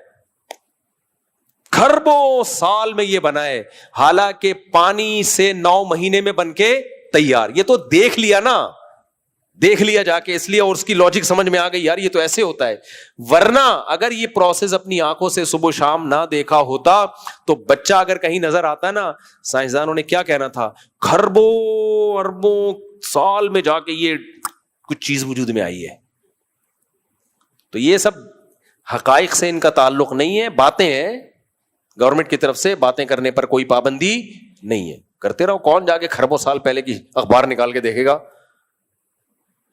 کھربوں سال میں یہ بنا ہے, حالانکہ پانی سے 9 مہینے میں بن کے تیار. یہ تو دیکھ لیا نا, دیکھ لیا جا کے, اس لیے اور اس کی لاجک سمجھ میں آ گئی یار یہ تو ایسے ہوتا ہے. ورنہ اگر یہ پروسیس اپنی آنکھوں سے صبح شام نہ دیکھا ہوتا تو بچہ اگر کہیں نظر آتا نا, سائنسدانوں نے کیا کہنا تھا, کھربوں اربوں سال میں جا کے یہ کچھ چیز وجود میں آئی ہے. تو یہ سب حقائق سے ان کا تعلق نہیں ہے, باتیں ہیں. گورنمنٹ کی طرف سے باتیں کرنے پر کوئی پابندی نہیں ہے, کرتے رہو. کون جا کے کھربوں سال پہلے کی اخبار نکال کے دیکھے گا؟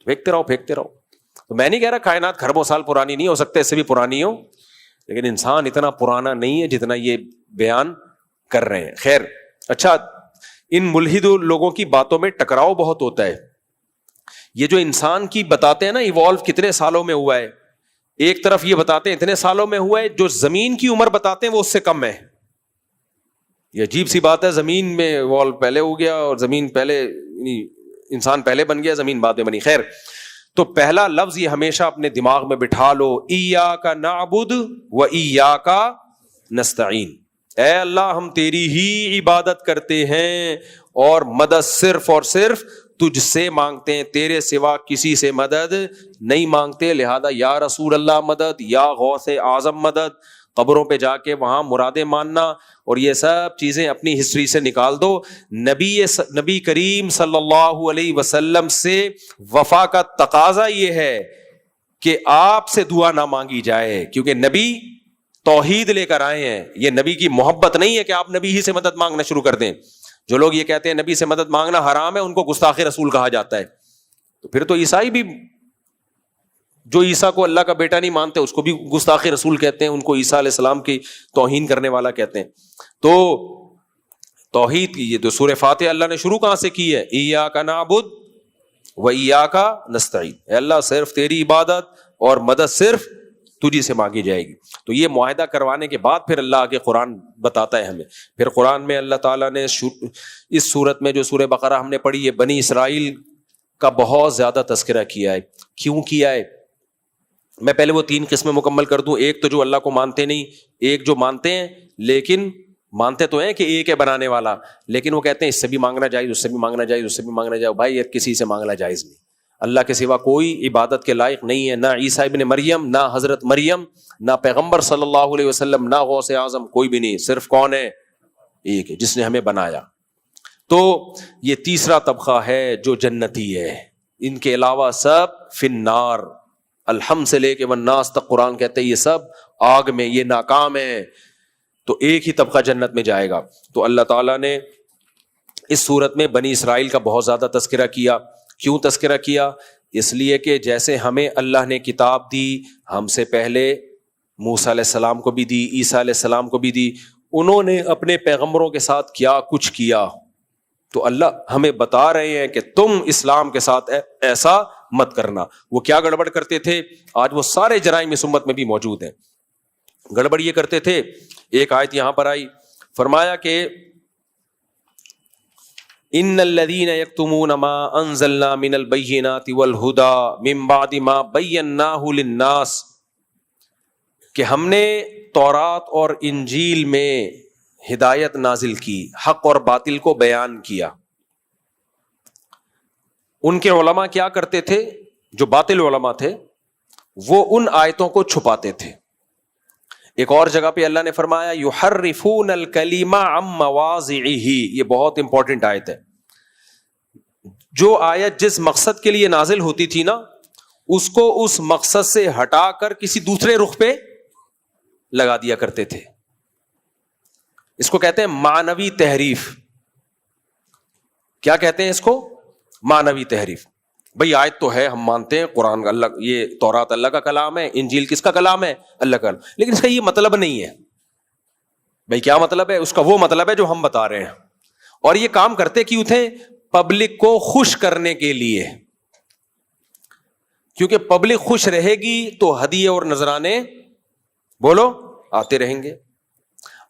پھینکتے رہو پھینکتے رہو. تو میں نہیں کہہ رہا کائنات کھربوں سال پرانی نہیں ہو سکتے, اس سے بھی پرانی ہو, لیکن انسان اتنا پرانا نہیں ہے جتنا یہ بیان کر رہے ہیں. خیر, اچھا, ان ملحد لوگوں کی باتوں میں ٹکراؤ بہت ہوتا ہے. یہ جو انسان کی بتاتے ہیں نا ایوالو کتنے سالوں میں ہوا ہے, ایک طرف یہ بتاتے ہیں اتنے سالوں میں ہوا ہے, جو زمین کی عمر بتاتے ہیں وہ اس سے کم ہے. یہ عجیب سی بات ہے, زمین میں ایوالو پہلے ہو گیا اور زمین پہلے, انسان پہلے بن گیا, زمین بعد میں بنی. خیر, تو پہلا لفظ یہ ہمیشہ اپنے دماغ میں بٹھا لو, ایاک نعبد و ایاک نستعین. اے اللہ ہم تیری ہی عبادت کرتے ہیں اور مدد صرف اور صرف تجھ سے مانگتے ہیں, تیرے سوا کسی سے مدد نہیں مانگتے. لہذا یا رسول اللہ مدد, یا غوث اعظم مدد, قبروں پہ جا کے وہاں مرادیں ماننا اور یہ سب چیزیں اپنی ہسٹری سے نکال دو. نبی کریم صلی اللہ علیہ وسلم سے وفا کا تقاضا یہ ہے کہ آپ سے دعا نہ مانگی جائے, کیونکہ نبی توحید لے کر آئے ہیں. یہ نبی کی محبت نہیں ہے کہ آپ نبی ہی سے مدد مانگنا شروع کر دیں. جو لوگ یہ کہتے ہیں نبی سے مدد مانگنا حرام ہے, ان کو گستاخ رسول کہا جاتا ہے. تو پھر تو عیسائی بھی جو عیسیٰ کو اللہ کا بیٹا نہیں مانتے اس کو بھی گستاخ رسول کہتے ہیں, ان کو عیسیٰ علیہ السلام کی توہین کرنے والا کہتے ہیں. تو توحید کی یہ تو سورہ فاتحہ اللہ نے شروع کہاں سے کی ہے, ایاک نعبد و ایاک نستعین. اے اللہ صرف تیری عبادت اور مدد صرف تجھی سے مانگی جائے گی. تو یہ معاہدہ کروانے کے بعد پھر اللہ کے قرآن بتاتا ہے ہمیں. پھر قرآن میں اللہ تعالیٰ نے اس صورت میں جو سورہ بقرہ ہم نے پڑھی ہے, بنی اسرائیل کا بہت زیادہ تذکرہ کیا ہے. کیوں کیا ہے؟ میں پہلے وہ 3 قسمیں مکمل کر دوں. ایک تو جو اللہ کو مانتے نہیں, ایک جو مانتے ہیں لیکن مانتے تو ہیں کہ ایک ہے بنانے والا, لیکن وہ کہتے ہیں اس سے بھی مانگنا جائز, اس سے بھی مانگنا جائز, اس سے بھی مانگنا جائز. بھائی یہ کسی سے مانگنا جائز نہیں, اللہ کے سوا کوئی عبادت کے لائق نہیں ہے, نہ عیسیٰ ابن مریم, نہ حضرت مریم, نہ پیغمبر صلی اللہ علیہ وسلم, نہ غوث اعظم, کوئی بھی نہیں. صرف کون ہے؟ ایک ہے جس نے ہمیں بنایا. تو یہ تیسرا طبقہ ہے جو جنتی ہے. ان کے علاوہ سب فی النار, الحم سے لے کے والناس تک قرآن کہتے ہیں یہ سب آگ میں, یہ ناکام ہے. تو ایک ہی طبقہ جنت میں جائے گا. تو اللہ تعالیٰ نے اس صورت میں بنی اسرائیل کا بہت زیادہ تذکرہ کیا. کیوں تذکرہ کیا؟ اس لیے کہ جیسے ہمیں اللہ نے کتاب دی, ہم سے پہلے موسیٰ علیہ السلام کو بھی دی, عیسیٰ علیہ السلام کو بھی دی, انہوں نے اپنے پیغمبروں کے ساتھ کیا کچھ کیا. تو اللہ ہمیں بتا رہے ہیں کہ تم اسلام کے ساتھ ایسا مت کرنا. وہ کیا گڑبڑ کرتے تھے, آج وہ سارے جرائم اس امت میں بھی موجود ہیں. گڑبڑ یہ کرتے تھے, ایک آیت یہاں پر آئی, فرمایا کہ ان الذین یکتمون ما انزلنا من البینات والہدی من بعد ما بیناہ للناس, کہ ہم نے تورات اور انجیل میں ہدایت نازل کی, حق اور باطل کو بیان کیا. ان کے علماء کیا کرتے تھے, جو باطل علماء تھے وہ ان آیتوں کو چھپاتے تھے. ایک اور جگہ پہ اللہ نے فرمایا یحرفون الکلم عن مواضعہ, یہ بہت امپورٹنٹ آیت ہے. جو آیت جس مقصد کے لیے نازل ہوتی تھی نا, اس کو اس مقصد سے ہٹا کر کسی دوسرے رخ پہ لگا دیا کرتے تھے. اس کو کہتے ہیں معنوی تحریف. کیا کہتے ہیں اس کو؟ معنوی تحریف. بھئی آیت تو ہے, ہم مانتے ہیں قرآن اللہ, یہ تورات اللہ کا کلام ہے, انجیل کس کا کلام ہے؟ اللہ کا, لیکن اس کا یہ مطلب نہیں ہے. بھئی کیا مطلب ہے اس کا؟ وہ مطلب ہے جو ہم بتا رہے ہیں. اور یہ کام کرتے کیوں تھے؟ پبلک کو خوش کرنے کے لیے، کیونکہ پبلک خوش رہے گی تو ہدیے اور نذرانے بولو آتے رہیں گے.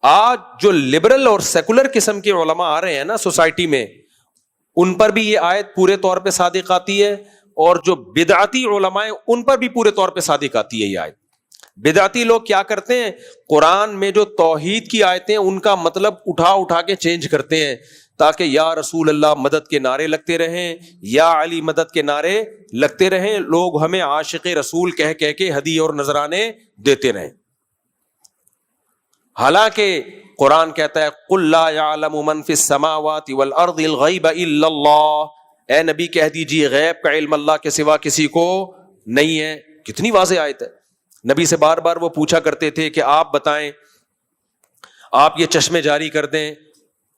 آج جو لبرل اور سیکولر قسم کے علماء آ رہے ہیں نا سوسائٹی میں، ان پر بھی یہ آیت پورے طور پہ صادق آتی ہے، اور جو بدعتی علماء ہیں ان پر بھی پورے طور پہ صادق آتی ہے یہ آیت. بدعتی لوگ کیا کرتے ہیں، قرآن میں جو توحید کی آیتیں ان کا مطلب اٹھا کے چینج کرتے ہیں تاکہ یا رسول اللہ مدد کے نعرے لگتے رہیں، یا علی مدد کے نعرے لگتے رہیں، لوگ ہمیں عاشق رسول کہہ کے ہدیے اور نذرانے دیتے رہیں. حالانکہ قرآن کہتا ہے قل لا يعلم من في السماوات والارض الغیب الا اللہ، اے نبی کہہ دیجیے غیب کا علم اللہ کے سوا کسی کو نہیں ہے. کتنی واضح آیت ہے. نبی سے بار بار وہ پوچھا کرتے تھے کہ آپ بتائیں، آپ یہ چشمے جاری کر دیں،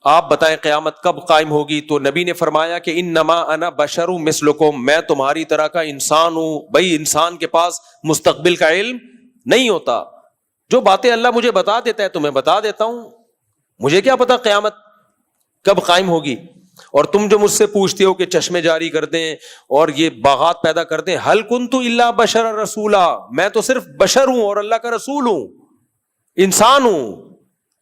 آپ بتائیں قیامت کب قائم ہوگی. تو نبی نے فرمایا کہ انما انا بشر مثلکم، میں تمہاری طرح کا انسان ہوں. بھائی انسان کے پاس مستقبل کا علم نہیں ہوتا، جو باتیں اللہ مجھے بتا دیتا ہے تو میں بتا دیتا ہوں، مجھے کیا پتا قیامت کب قائم ہوگی. اور تم جو مجھ سے پوچھتے ہو کہ چشمے جاری کر دیں اور یہ باغات پیدا کر دیں، حل کنت الا بشر رسولا، میں تو صرف بشر ہوں اور اللہ کا رسول ہوں، انسان ہوں.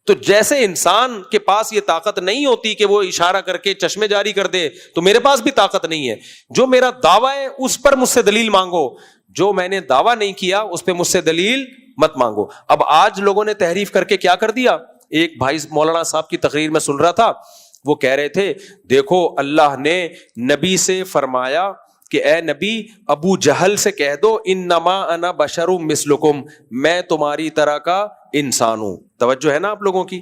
تو جیسے انسان کے پاس یہ طاقت نہیں ہوتی کہ وہ اشارہ کر کے چشمے جاری کر دے، تو میرے پاس بھی طاقت نہیں ہے. جو میرا دعویٰ ہے اس پر مجھ سے دلیل مانگو، جو میں نے دعویٰ نہیں کیا اس پہ مجھ سے دلیل مت مانگو. اب آج لوگوں نے تحریف کر کے کیا کر دیا. ایک بھائی مولانا صاحب کی تقریر میں سن رہا تھا، وہ کہہ رہے تھے دیکھو اللہ نے نبی سے فرمایا کہ اے نبی ابو جہل سے کہہ دو انما انا بشر مثلکم، میں تمہاری طرح کا انسان ہوں. توجہ ہے نا آپ لوگوں کی،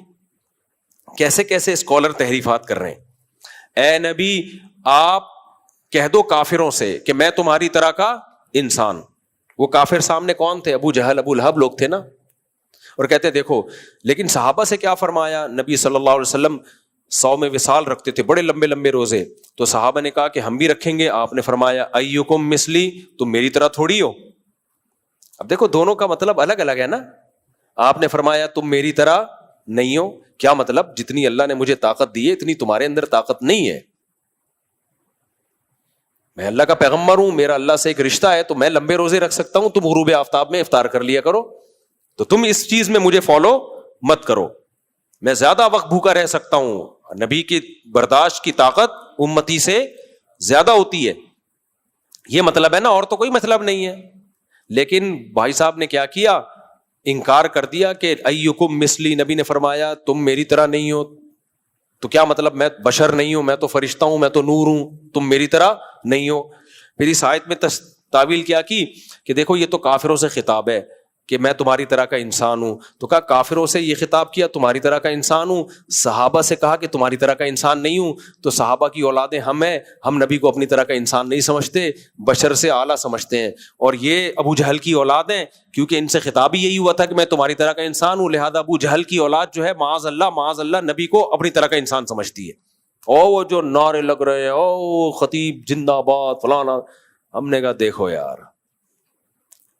کیسے کیسے اسکالر تحریفات کر رہے ہیں. اے نبی آپ کہہ دو کافروں سے کہ میں تمہاری طرح کا انسان. وہ کافر سامنے کون تھے؟ ابو جہل ابو لہب لوگ تھے نا. اور کہتے دیکھو لیکن صحابہ سے کیا فرمایا، نبی صلی اللہ علیہ وسلم 100 میں وصال رکھتے تھے، بڑے لمبے لمبے روزے. تو صحابہ نے کہا کہ ہم بھی رکھیں گے. آپ نے فرمایا ایکم مثلی، تم میری طرح تھوڑی ہو. اب دیکھو دونوں کا مطلب الگ الگ ہے نا. آپ نے فرمایا تم میری طرح نہیں ہو، کیا مطلب جتنی اللہ نے مجھے طاقت دی ہے اتنی تمہارے اندر طاقت نہیں ہے. میں اللہ کا پیغمبر ہوں، میرا اللہ سے ایک رشتہ ہے، تو میں لمبے روزے رکھ سکتا ہوں، تم غروب آفتاب میں افطار کر لیا کرو. تو تم اس چیز میں مجھے فالو مت کرو. میں زیادہ وقت بھوکا رہ سکتا ہوں، نبی کی برداشت کی طاقت امتی سے زیادہ ہوتی ہے. یہ مطلب ہے نا، اور تو کوئی مطلب نہیں ہے. لیکن بھائی صاحب نے کیا کیا، انکار کر دیا کہ ایکم مثلی. نبی نے فرمایا تم میری طرح نہیں ہو. تو کیا مطلب میں بشر نہیں ہوں، میں تو فرشتہ ہوں، میں تو نور ہوں، تم میری طرح نہیں ہو. پھر اس آیت میں تعویل کیا کی کہ دیکھو یہ تو کافروں سے خطاب ہے کہ میں تمہاری طرح کا انسان ہوں. تو کہا کافروں سے یہ خطاب کیا تمہاری طرح کا انسان ہوں. صحابہ سے کہا کہ تمہاری طرح کا انسان نہیں ہوں. تو صحابہ کی اولادیں ہم ہیں، ہم نبی کو اپنی طرح کا انسان نہیں سمجھتے، بشر سے اعلیٰ سمجھتے ہیں. اور یہ ابو جہل کی اولاد ہیں، کیونکہ ان سے خطاب ہی یہی ہوا تھا کہ میں تمہاری طرح کا انسان ہوں. لہذا ابو جہل کی اولاد جو ہے معاذ اللہ نبی کو اپنی طرح کا انسان سمجھتی ہے. وہ جو نعرے لگ رہے ہیں خطیب زندہ باد فلانا، ہم نے کہا دیکھو یار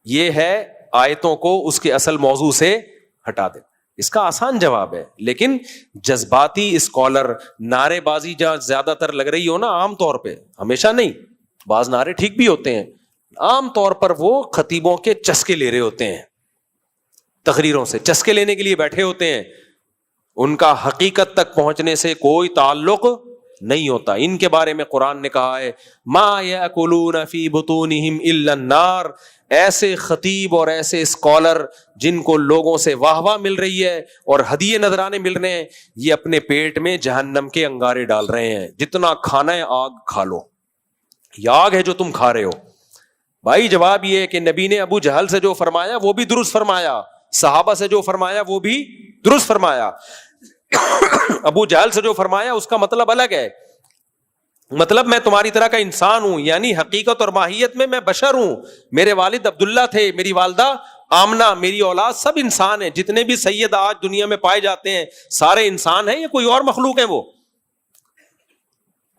یہ ہے آیتوں کو اس کے اصل موضوع سے ہٹا دے. اس کا آسان جواب ہے. لیکن جذباتی اسکالر نعرے بازی جہاں زیادہ تر لگ رہی ہو نا، عام طور پہ، ہمیشہ نہیں، بعض نعرے ٹھیک بھی ہوتے ہیں، عام طور پر وہ خطیبوں کے چسکے لے رہے ہوتے ہیں، تقریروں سے چسکے لینے کے لیے بیٹھے ہوتے ہیں. ان کا حقیقت تک پہنچنے سے کوئی تعلق نہیں ہوتا. ان کے بارے میں قرآن نے کہا ہے ما یاکلون فی بطونہم الا النار. ایسے خطیب اور ایسے اسکالر جن کو لوگوں سے واہ واہ مل رہی ہے اور ہدیے نذرانے مل رہے ہیں، یہ اپنے پیٹ میں جہنم کے انگارے ڈال رہے ہیں. جتنا کھانا ہے آگ کھا لو، یہ آگ ہے جو تم کھا رہے ہو. بھائی جواب یہ ہے کہ نبی نے ابو جہل سے جو فرمایا وہ بھی درست فرمایا، صحابہ سے جو فرمایا وہ بھی درست فرمایا. ابو جہل سے جو فرمایا اس کا مطلب الگ ہے. مطلب میں تمہاری طرح کا انسان ہوں، یعنی حقیقت اور ماہیت میں بشر ہوں. میرے والد عبداللہ تھے، میری والدہ آمنہ، میری اولاد سب انسان ہیں. جتنے بھی سید آج دنیا میں پائے جاتے ہیں سارے انسان ہیں، یہ کوئی اور مخلوق ہے وہ.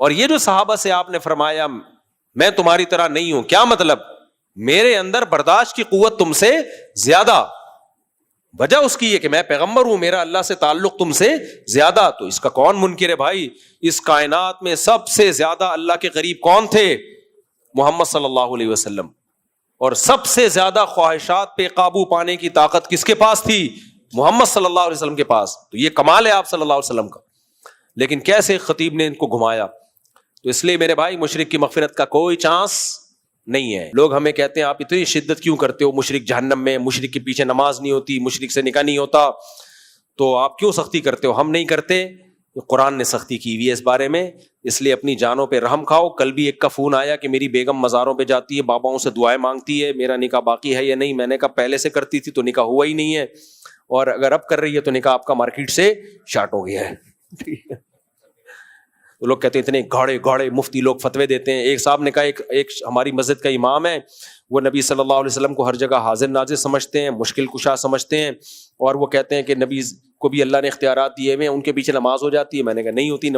اور یہ جو صحابہ سے آپ نے فرمایا میں تمہاری طرح نہیں ہوں، کیا مطلب؟ میرے اندر برداشت کی قوت تم سے زیادہ، وجہ اس کی یہ کہ میں پیغمبر ہوں, میرا اللہ سے تعلق تم سے زیادہ. تو اس کا کون منکر ہے بھائی؟ اس کائنات میں سب سے زیادہ اللہ کے قریب کون تھے؟ محمد صلی اللہ علیہ وسلم. اور سب سے زیادہ خواہشات پہ قابو پانے کی طاقت کس کے پاس تھی؟ محمد صلی اللہ علیہ وسلم کے پاس. تو یہ کمال ہے آپ صلی اللہ علیہ وسلم کا. لیکن کیسے خطیب نے ان کو گھمایا. تو اس لیے میرے بھائی مشرک کی مغفرت کا کوئی چانس نہیں ہے. لوگ ہمیں کہتے ہیں آپ اتنی شدت کیوں کرتے ہو, مشرک جہنم میں, مشرک کے پیچھے نماز نہیں ہوتی, مشرک سے نکاح نہیں ہوتا, تو آپ کیوں سختی کرتے ہو؟ ہم نہیں کرتے, قرآن نے سختی کی ہوئی ہے اس بارے میں. اس لیے اپنی جانوں پہ رحم کھاؤ. کل بھی ایک کا فون آیا کہ میری بیگم مزاروں پہ جاتی ہے, باباؤں سے دعائیں مانگتی ہے, میرا نکاح باقی ہے یا نہیں. میں نے کہا پہلے سے کرتی تھی تو نکاح ہوا ہی نہیں ہے, اور اگر اب کر رہی ہے تو نکاح آپ کا مارکیٹ سے شارٹ ہو گیا ہے. تو لوگ کہتے ہیں اتنے گاڑے گاڑے مفتی لوگ فتوے دیتے ہیں. ایک صاحب نے کہا ایک ہماری مسجد کا امام ہے, وہ نبی صلی اللہ علیہ وسلم کو ہر جگہ حاضر ناظر سمجھتے ہیں, مشکل کشا سمجھتے ہیں, اور وہ کہتے ہیں کہ نبی کو بھی اللہ نے اختیارات دیے ہوئے ہیں, ان کے پیچھے نماز ہو جاتی ہے. میں نے کہا نہیں ہوتی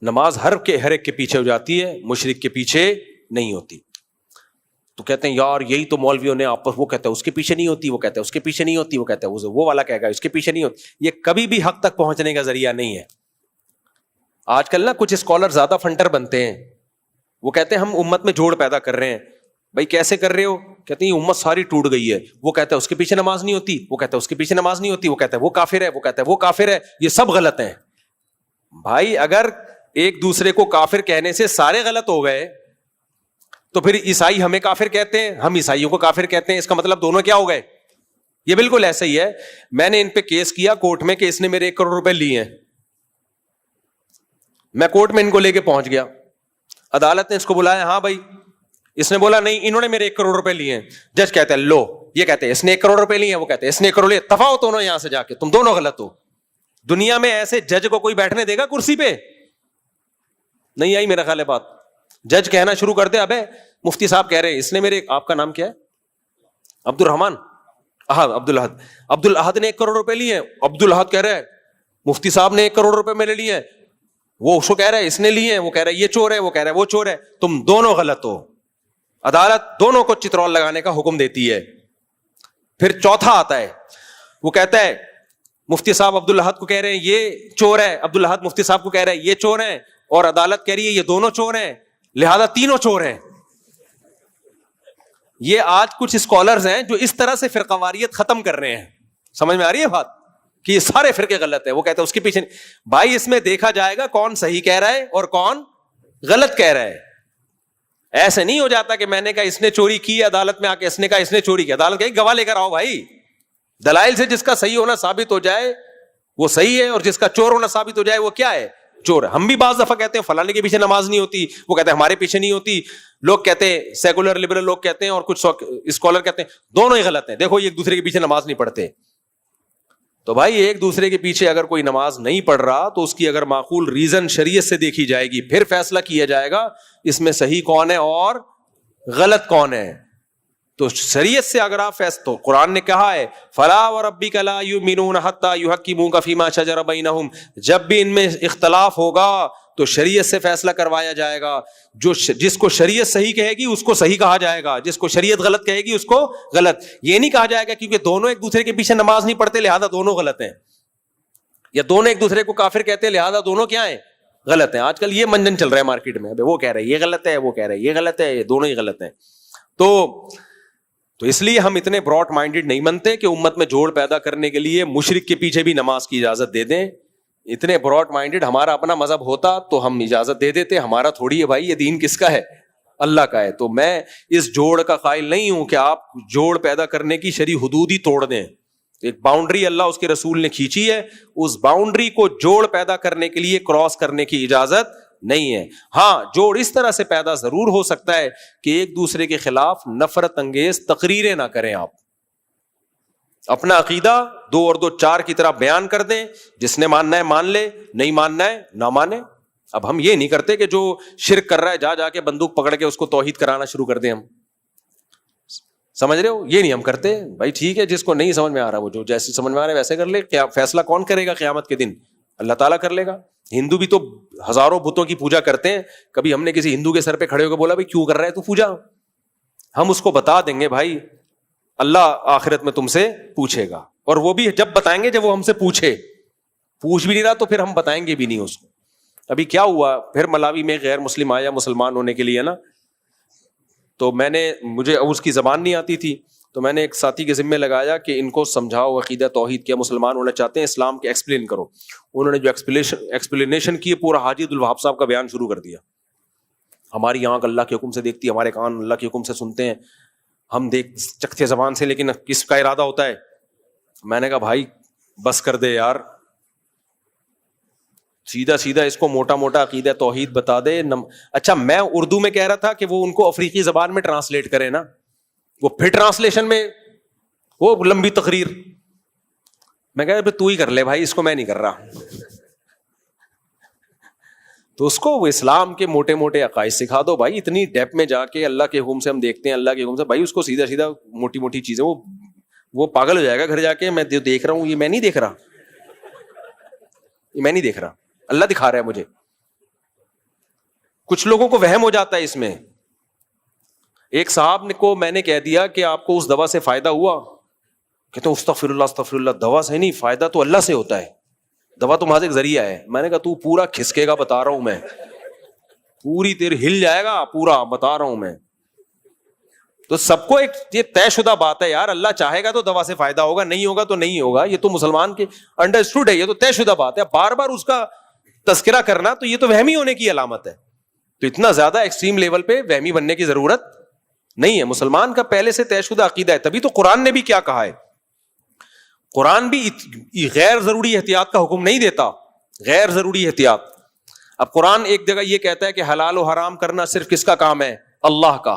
نماز ہر ایک کے پیچھے ہو جاتی ہے, مشرک کے پیچھے نہیں ہوتی. تو کہتے ہیں یار یہی تو مولویوں نے آپس, وہ کہتا ہے اس کے پیچھے نہیں ہوتی, وہ کہتا ہے اس کے پیچھے نہیں ہوتی, وہ کہتا ہے وہ والا کہے گا اس کے پیچھے نہیں ہوتی. یہ کبھی بھی حق تک پہنچنے کا ذریعہ نہیں ہے. آج کل نا کچھ اسکالر زیادہ فنٹر بنتے ہیں, وہ کہتے ہیں ہم امت میں جوڑ پیدا کر رہے ہیں. بھائی کیسے کر رہے ہو؟ کہتے ہیں یہ امت ساری ٹوٹ گئی ہے. وہ کہتا ہے اس کے پیچھے نماز نہیں ہوتی, وہ کہتا ہے اس کے پیچھے نماز نہیں ہوتی, وہ کہتا ہے وہ کافر ہے, وہ کہتا ہے وہ کافر ہے. یہ سب غلط ہیں بھائی. اگر ایک دوسرے کو کافر کہنے سے سارے غلط ہو گئے تو پھر عیسائی ہمیں کافر کہتے ہیں, ہم عیسائیوں کو کافر کہتے ہیں, اس کا مطلب دونوں کیا ہو گئے؟ یہ بالکل ایسا ہی ہے. میں نے ان پہ کیس کیا کورٹ میں کہ اس نے میرے 1 کروڑ روپے لیے ہیں. میں کورٹ میں ان کو لے کے پہنچ گیا, عدالت نے اس کو بلایا, ہاں بھائی. اس نے بولا نہیں انہوں نے میرے 1 کروڑ روپے لیے ہیں. جج کہتے ہیں لو, یہ کہتے ہیں اس نے 1 کروڑ روپے لیے ہیں, وہ کہتے ہیں اس نے 1 کروڑ لیے. تفاوت دونوں یہاں سے جا کے, تم دونوں غلط ہو. دنیا میں ایسے جج کو کوئی بیٹھنے دے گا کرسی پہ؟ نہیں آئی میرا خیال ہے بات. جج کہنا شروع کر دے ابے مفتی صاحب کہہ رہے ہیں اس نے میرے, آپ کا نام کیا ہے؟ عبد الرحمان, عبد الاحد نے 1 کروڑ روپے لیے ہیں. عبد الاحد کہہ رہے ہیں مفتی صاحب نے 1 کروڑ روپے میرے لیے ہیں. وہ اس کو کہہ رہا ہے اس نے لیے ہیں, وہ کہہ رہا ہے یہ چور ہے, وہ کہہ رہا ہے وہ چور ہے. تم دونوں غلط ہو. عدالت دونوں کو چترول لگانے کا حکم دیتی ہے. پھر چوتھا آتا ہے, وہ کہتا ہے مفتی صاحب عبد الاحد کو کہہ رہے ہیں یہ چور ہے, عبد الاحد مفتی صاحب کو کہہ رہا ہے یہ چور ہیں, اور عدالت کہہ رہی ہے یہ دونوں چور ہیں, لہذا تینوں چور ہیں. یہ آج کچھ اسکالرز ہیں جو اس طرح سے فرقہ واریت ختم کر رہے ہیں. سمجھ میں آ رہی ہے بات کہ یہ سارے فرقے غلط ہے. وہ کہتے ہیں اس کے پیچھے بھائی اس میں دیکھا جائے گا کون صحیح کہہ رہا ہے اور کون غلط کہہ رہا ہے. ایسے نہیں ہو جاتا کہ میں نے کہا اس نے چوری کی, عدالت میں آ کے اس نے کہا اس نے چوری کی, عدالت کہے گواہ لے کر آؤ بھائی. دلائل سے جس کا صحیح ہونا ثابت ہو جائے وہ صحیح ہے, اور جس کا چور ہونا ثابت ہو جائے وہ کیا ہے؟ چور. ہم بھی بعض دفعہ کہتے ہیں فلانے کے پیچھے نماز نہیں ہوتی, وہ کہتے ہیں ہمارے پیچھے نہیں ہوتی. لوگ کہتے ہیں سیکولر لبرل لوگ کہتے ہیں, اور کچھ اسکالر کہتے ہیں دونوں ہی غلط ہیں. دیکھو یہ ایک دوسرے کے پیچھے نماز نہیں پڑھتے. تو بھائی ایک دوسرے کے پیچھے اگر کوئی نماز نہیں پڑھ رہا تو اس کی اگر معقول ریزن شریعت سے دیکھی جائے گی, پھر فیصلہ کیا جائے گا اس میں صحیح کون ہے اور غلط کون ہے. تو شریعت سے اگر آپ تو قرآن نے کہا ہے فلا وربک لا یؤمنون حتی یحکموک فیما شجر بینہم, جب بھی ان میں اختلاف ہوگا تو شریعت سے فیصلہ کروایا جائے گا. جس کو شریعت صحیح کہے گی اس کو صحیح کہا جائے گا, جس کو شریعت غلط کہے گی اس کو غلط. یہ نہیں کہا جائے گا کیونکہ دونوں ایک دوسرے کے پیچھے نماز نہیں پڑھتے لہذا دونوں غلط ہیں, یا دونوں ایک دوسرے کو کافر کہتے ہیں لہذا دونوں کیا ہیں؟ غلط ہیں. آج کل یہ منجن چل رہا ہے مارکیٹ میں, وہ کہہ رہے ہیں یہ غلط ہے, وہ کہہ رہے ہیں یہ غلط ہے, یہ دونوں ہی غلط ہیں. تو اس لیے ہم اتنے براڈ مائنڈڈ نہیں بنتے کہ امت میں جوڑ پیدا کرنے کے لیے مشرک کے پیچھے بھی نماز کی اجازت دے دیں. اتنے براڈ مائنڈڈ ہمارا اپنا مذہب ہوتا تو ہم اجازت دے دیتے. ہمارا تھوڑی ہے بھائی, یہ دین کس کا ہے؟ اللہ کا ہے. تو میں اس جوڑ کا قائل نہیں ہوں کہ آپ جوڑ پیدا کرنے کی شرعی حدود ہی توڑ دیں. ایک باؤنڈری اللہ اس کے رسول نے کھینچی ہے, اس باؤنڈری کو جوڑ پیدا کرنے کے لیے کراس کرنے کی اجازت نہیں ہے. ہاں جوڑ اس طرح سے پیدا ضرور ہو سکتا ہے کہ ایک دوسرے کے خلاف نفرت انگیز تقریریں نہ کریں, آپ اپنا عقیدہ 2 اور 2 4 کی طرح بیان کر دیں, جس نے ماننا ہے مان لے, نہیں ماننا ہے نہ مانے. اب ہم یہ نہیں کرتے کہ جو شرک کر رہا ہے جا کے بندوق پکڑ کے اس کو توحید کرانا شروع کر دیں. ہم سمجھ رہے ہو, یہ نہیں ہم کرتے. بھائی ٹھیک ہے, جس کو نہیں سمجھ میں آ رہا وہ جو جیسے سمجھ میں آ رہا ہے ویسے کر لے. کیا فیصلہ کون کرے گا قیامت کے دن؟ اللہ تعالیٰ کر لے گا. ہندو بھی تو ہزاروں بتوں کی پوجا کرتے ہیں. کبھی ہم نے کسی ہندو کے سر پہ کھڑے ہو کے بولا بھائی کیوں کر رہا ہے تو پوجا؟ ہم اس کو بتا دیں گے بھائی اللہ آخرت میں تم سے پوچھے گا, اور وہ بھی جب بتائیں گے جب وہ ہم سے پوچھ بھی نہیں رہا تو پھر ہم بتائیں گے بھی نہیں اس کو. ابھی کیا ہوا, پھر ملاوی میں غیر مسلم آیا مسلمان ہونے کے لیے نا, تو مجھے اس کی زبان نہیں آتی تھی, تو میں نے ایک ساتھی کے ذمہ لگایا کہ ان کو سمجھاؤ عقیدہ توحید کیا, مسلمان ہونا چاہتے ہیں, اسلام کے ایکسپلین کرو. انہوں نے جو ایکسپلینیشن کی پورا حاجی عبدالوہاب صاحب کا بیان شروع کر دیا. ہماری آنکھ اللہ کے حکم سے دیکھتی ہے, ہمارے کان اللہ کے حکم سے سنتے ہیں, ہم چکھتے زبان سے, لیکن کس کا ارادہ ہوتا ہے. میں نے کہا بھائی بس کر دے یار, سیدھا سیدھا اس کو موٹا موٹا عقیدہ توحید بتا دے. اچھا میں اردو میں کہہ رہا تھا کہ وہ ان کو افریقی زبان میں ٹرانسلیٹ کرے نا, وہ پھر ٹرانسلیشن میں وہ لمبی تقریر. میں کہا تو ہی کر لے بھائی, اس کو میں نہیں کر رہا. تو اس کو وہ اسلام کے موٹے موٹے عقائد سکھا دو بھائی. اتنی ڈیپ میں جا کے اللہ کے حکم سے ہم دیکھتے ہیں, اللہ کے حکم سے, بھائی اس کو سیدھا سیدھا موٹی موٹی چیزیں, وہ پاگل ہو جائے گا گھر جا کے. میں دیکھ رہا ہوں, یہ میں نہیں دیکھ رہا, یہ میں نہیں دیکھ رہا, اللہ دکھا رہا ہے مجھے. کچھ لوگوں کو وہم ہو جاتا ہے اس میں. ایک صاحب کو میں نے کہہ دیا کہ آپ کو اس دوا سے فائدہ ہوا, کہتے ہیں استغفر اللہ استغفر اللہ, دوا سے نہیں, فائدہ تو اللہ سے ہوتا ہے, دوا تو محض ایک ذریعہ ہے. میں نے کہا تو پورا کھسکے گا بتا رہا ہوں میں, پوری تیرے ہل جائے گا پورا بتا رہا ہوں میں. تو سب کو ایک یہ طے شدہ بات ہے یار, اللہ چاہے گا تو دوا سے فائدہ ہوگا, نہیں ہوگا تو نہیں ہوگا. یہ تو مسلمان کے انڈرسٹوڈ ہے, یہ تو طے شدہ بات ہے. بار بار اس کا تذکرہ کرنا تو یہ تو وہمی ہونے کی علامت ہے. تو اتنا زیادہ ایکسٹریم لیول پہ وہمی بننے کی ضرورت نہیں ہے. مسلمان کا پہلے سے طے شدہ عقیدہ ہے. تبھی تو قرآن نے بھی کیا کہا ہے, قرآن بھی غیر ضروری احتیاط کا حکم نہیں دیتا, غیر ضروری احتیاط. اب قرآن ایک جگہ یہ کہتا ہے کہ حلال و حرام کرنا صرف کس کا کام ہے, اللہ کا.